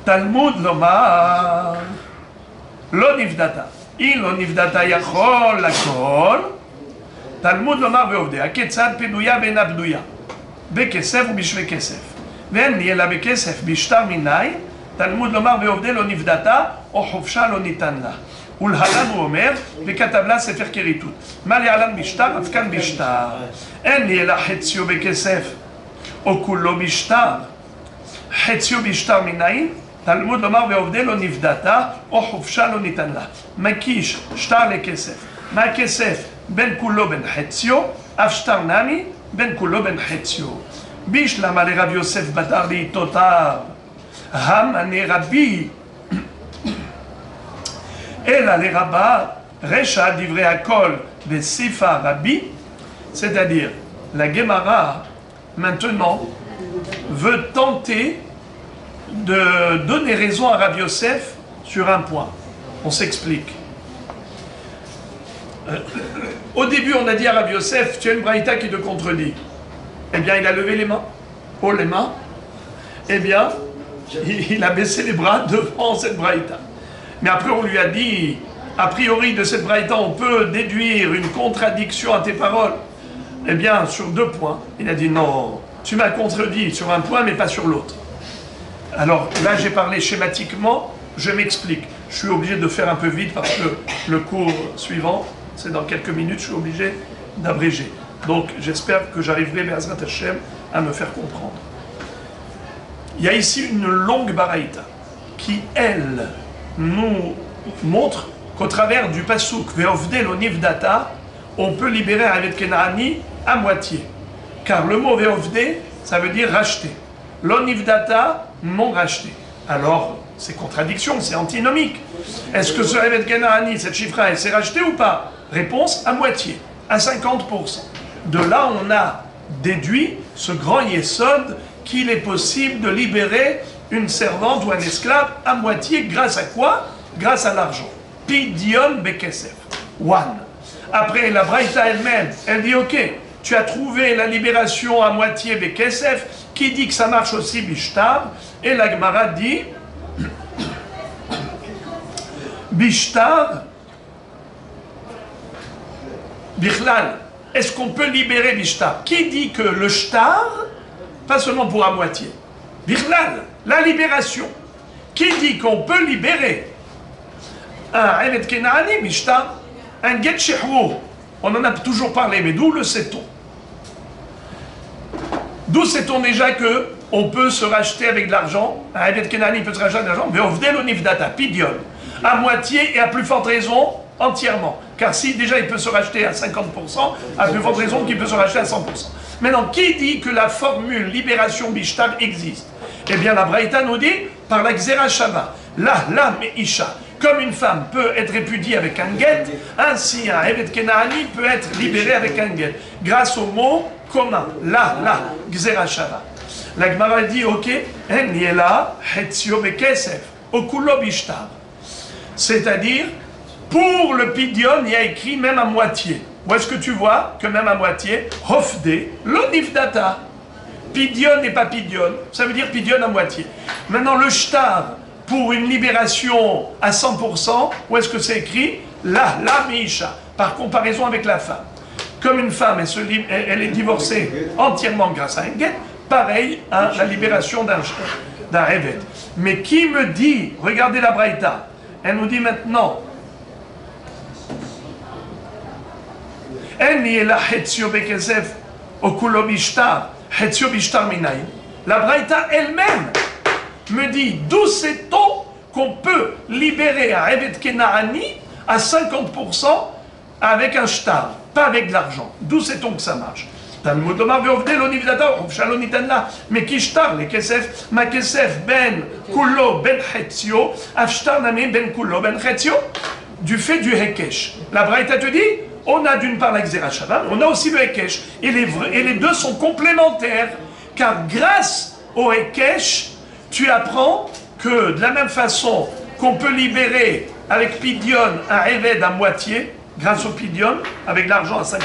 Talmud lomar lo nivdata. Il lo nivdata yachol lakol. Talmud lomar ve'ovde. Aketzad peduya ben abduya. Bekesef ou bishve kesef. Ve'en ni ela bekesef bishtar minay. Talmud lomar ve'ovde lo nivdata o chofsha lo nitan la. ולהלן הוא אומר, וכתב לה ספר כריתות. מה להלן משטר? אף כאן משטר. אין לי אלא חציו בכסף, או כולו משטר. חציו משטר מנין? תלמוד לומר ועובדי לא נפדתה, או חופשה לא ניתן לה. מקיש שטר לכסף. מה הכסף? בין כולו בין חציו, אף שטר נמי, בין כולו בין חציו. בישלמה לרב יוסף בדר בעיתותיו. המנה רבי אלא לרבה רשע דברי הכל וסיפה רבי, c'est-à-dire la Gemara maintenant veut tenter de donner raison à Rav Yosef sur un point. On s'explique. Au début, on a dit à Rav Yosef, tu as une braïta qui te contredit. Eh bien, il a levé les mains. Oh, les mains. Eh bien, il a baissé les bras devant cette braïta. Mais après, on lui a dit, a priori de cette braïta, on peut déduire une contradiction à tes paroles. Eh bien, sur 2 points. Il a dit, non, tu m'as contredit sur un point, mais pas sur l'autre. Alors là, j'ai parlé schématiquement, je m'explique. Je suis obligé de faire un peu vite parce que le cours suivant, c'est dans quelques minutes, je suis obligé d'abréger. Donc, j'espère que j'arriverai, Be'ezrat Hashem, à me faire comprendre. Il y a ici une longue baraïta qui, elle, nous montre qu'au travers du pasuk Ve'ovde lo nivdata, on peut libérer un Evet Kenaani à moitié. Car le mot Ve'ovde, ça veut dire racheter. Lo nivdata, non racheté. Alors, c'est contradiction, c'est antinomique. Est-ce que ce Evet Kenaani, cette chiffre-là, elle s'est rachetée ou pas? Réponse, à moitié, à 50%. De là, on a déduit ce grand yesod qu'il est possible de libérer une servante ou un esclave à moitié grâce à quoi? Grâce à l'argent. Pidyon bekesef. One. Après, la braïta elle-même, elle dit ok, tu as trouvé la libération à moitié bekesef, qui dit que ça marche aussi bishtar, et la Gemara dit bishtar bichlal. Est-ce qu'on peut libérer bishtar? Qui dit que le shtar, pas seulement pour à moitié, bichlal, la libération. Qui dit qu'on peut libérer un Evet Kenaani, Mishtar, un Get Shehrour? On en a toujours parlé, mais d'où le sait-on? D'où sait-on déjà que on peut se racheter avec de l'argent? Un Evet Kenaani peut se racheter avec de l'argent, mais Ovdel Onivdata, Pidyon, à moitié et à plus forte raison, entièrement. Car si déjà il peut se racheter à 50%, à plus forte raison qu'il peut se racheter à 100%. Maintenant, qui dit que la formule libération Bishtar existe? Eh bien, la Braïta nous dit par la Xera Shava, la Isha. Comme une femme peut être répudiée avec un get, ainsi un Evet Kenaani peut être libéré avec un get, grâce au mot commun, la Xera Shava. La Gemara dit, ok, en yela hetzio bekesef, okulo bishtar. C'est-à-dire, pour le pidyon, il y a écrit même à moitié. Où est-ce que tu vois que même à moitié, hofde, l'onifdata. Pidyon et pas pidyon, ça veut dire pidyon à moitié. Maintenant, le shtar, pour une libération à 100%, où est-ce que c'est écrit? La Misha, par comparaison avec la femme. Comme une femme, elle est divorcée entièrement grâce à un get, pareil à la libération d'un evet. Mais qui me dit, regardez la Braïta, elle nous dit maintenant, la Braïta elle-même me dit, d'où sait-on qu'on peut libérer un Evet Kenaani à 50% avec un shtar, pas avec de l'argent? D'où sait-on que ça marche? Talmud lomar ve'ovde lo nivdata chofsha lo nitan la. Mais ki shtar le kesef, ma kesef ben kulo ben chetzio, af shtar nami ben kulo ben chetzio. Du fait du hekesh. La Braïta te dit, on a d'une part la Xera Shava, on a aussi le hekesh. Et les deux sont complémentaires, car grâce au Hekesh, tu apprends que de la même façon qu'on peut libérer avec Pidyon un Eved à moitié, grâce au Pidyon, avec l'argent à 50%,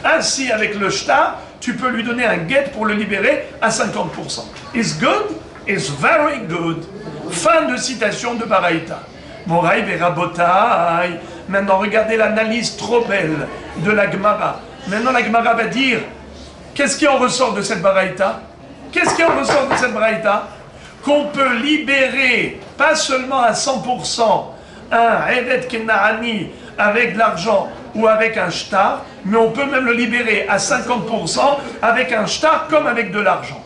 ainsi avec le Shtar, tu peux lui donner un get pour le libérer à 50%. It's good, it's very good. Fin de citation de Baraita. Moraï Verabotai. Maintenant, regardez l'analyse trop belle de la Gemara. Maintenant, la Gemara va dire, qu'est-ce qui en ressort de cette Baraita? Qu'est-ce qui en ressort de cette Baraita? Qu'on peut libérer, pas seulement à 100%, un Eved Kenaani avec de l'argent ou avec un shtar, mais on peut même le libérer à 50% avec un shtar comme avec de l'argent.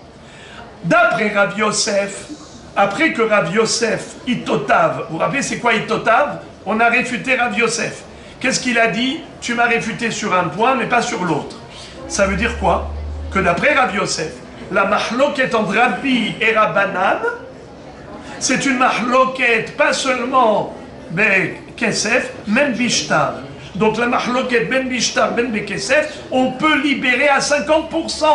D'après Rav Yosef, après que Rav Yosef Itotav, vous vous rappelez c'est quoi Itotav? On a réfuté Rav Yosef. Qu'est-ce qu'il a dit? Tu m'as réfuté sur un point mais pas sur l'autre. Ça veut dire quoi? Que d'après Rav Yosef, la mahloket entre Rabbi et Rabbanan, c'est une mahloket pas seulement ben Kesef, même Bishtar. Donc la mahloket ben Bishtar, ben Bekesef, on peut libérer à 50%.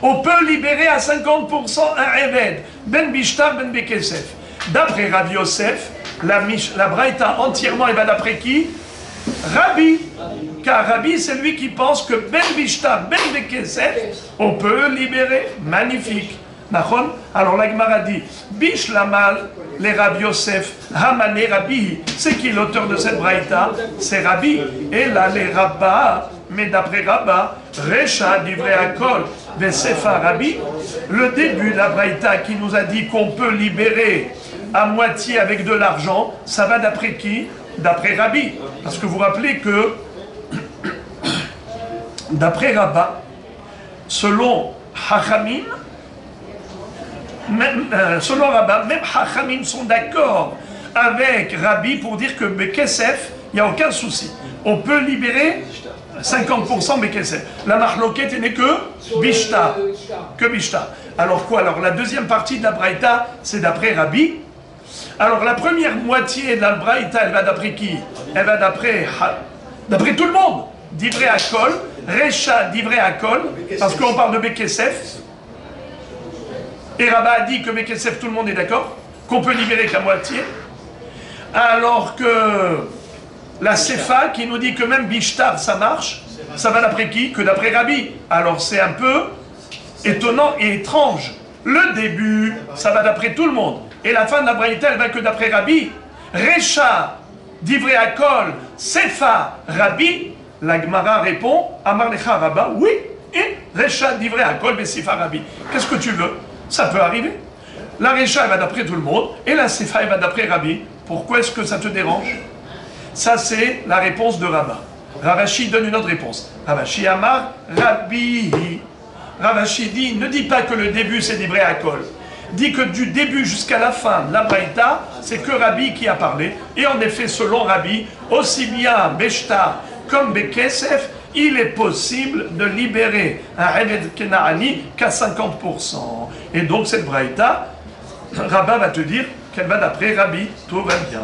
On peut libérer à 50% un Eved, ben Bishtar, ben Bekesef. D'après Rav Yosef, la Braïta entièrement, elle va d'après qui? Rabbi. Car Rabbi, c'est lui qui pense que ben Bishtar, ben Bekesef, on peut libérer. Magnifique. Alors la Gemara dit, Bish Lamal, les Rav Yosef, Hamane Rabbi, c'est qui l'auteur de cette Braïta? C'est Rabbi. Et là, les Rabbas, mais d'après Rabba, Recha, Divrei Akol, Vesefa Rabbi, le début de la Braïta qui nous a dit qu'on peut libérer à moitié avec de l'argent, ça va d'après qui? D'après Rabbi. Parce que vous vous rappelez que, d'après Rabba, selon Hachamim, selon Rabba, même Hachamim sont d'accord avec Rabbi pour dire que Bekesef, il n'y a aucun souci. On peut libérer 50% Bekesef. La Mahloket n'est que Bishta. Que Bishta. Alors quoi? Alors la deuxième partie de la Braïta, c'est d'après Rabbi. Alors la première moitié de la Braïta, elle va d'après qui? Elle va d'après tout le monde. Divrei Akol, Recha Divrei Akol, parce qu'on parle de Bekesef. Et Rabba a dit que Bekesef, tout le monde est d'accord, qu'on peut libérer qu'à moitié. Alors que la Sefa qui nous dit que même Bishtar ça marche, ça va d'après qui? Que d'après Rabbi. Alors c'est un peu étonnant et étrange. Le début, ça va d'après tout le monde. Et la fin de la Braïta, elle va que d'après Rabbi. Recha, Divrei Akol, Sefa, Rabbi. La Gemara répond, Amar Lecha Rabba, oui. Et Recha, Divrei Akol, Sefa, Rabbi. Qu'est-ce que tu veux? Ça peut arriver. La Recha, elle va d'après tout le monde. Et la Sefa, elle va d'après Rabbi. Pourquoi est-ce que ça te dérange? Ça, c'est la réponse de Rabba. Ravashi donne une autre réponse. Ravashi Amar, Rabbi. Ravashi dit, ne dis pas que le début c'est Divrei Akol. Dit que du début jusqu'à la fin de la Braïta, c'est que Rabbi qui a parlé. Et en effet, selon Rabbi, aussi bien Beshtar comme Bekesef, il est possible de libérer un Eved Kenaani qu'à 50%. Et donc cette Braïta, Rabba va te dire qu'elle va d'après Rabbi. Tout va bien.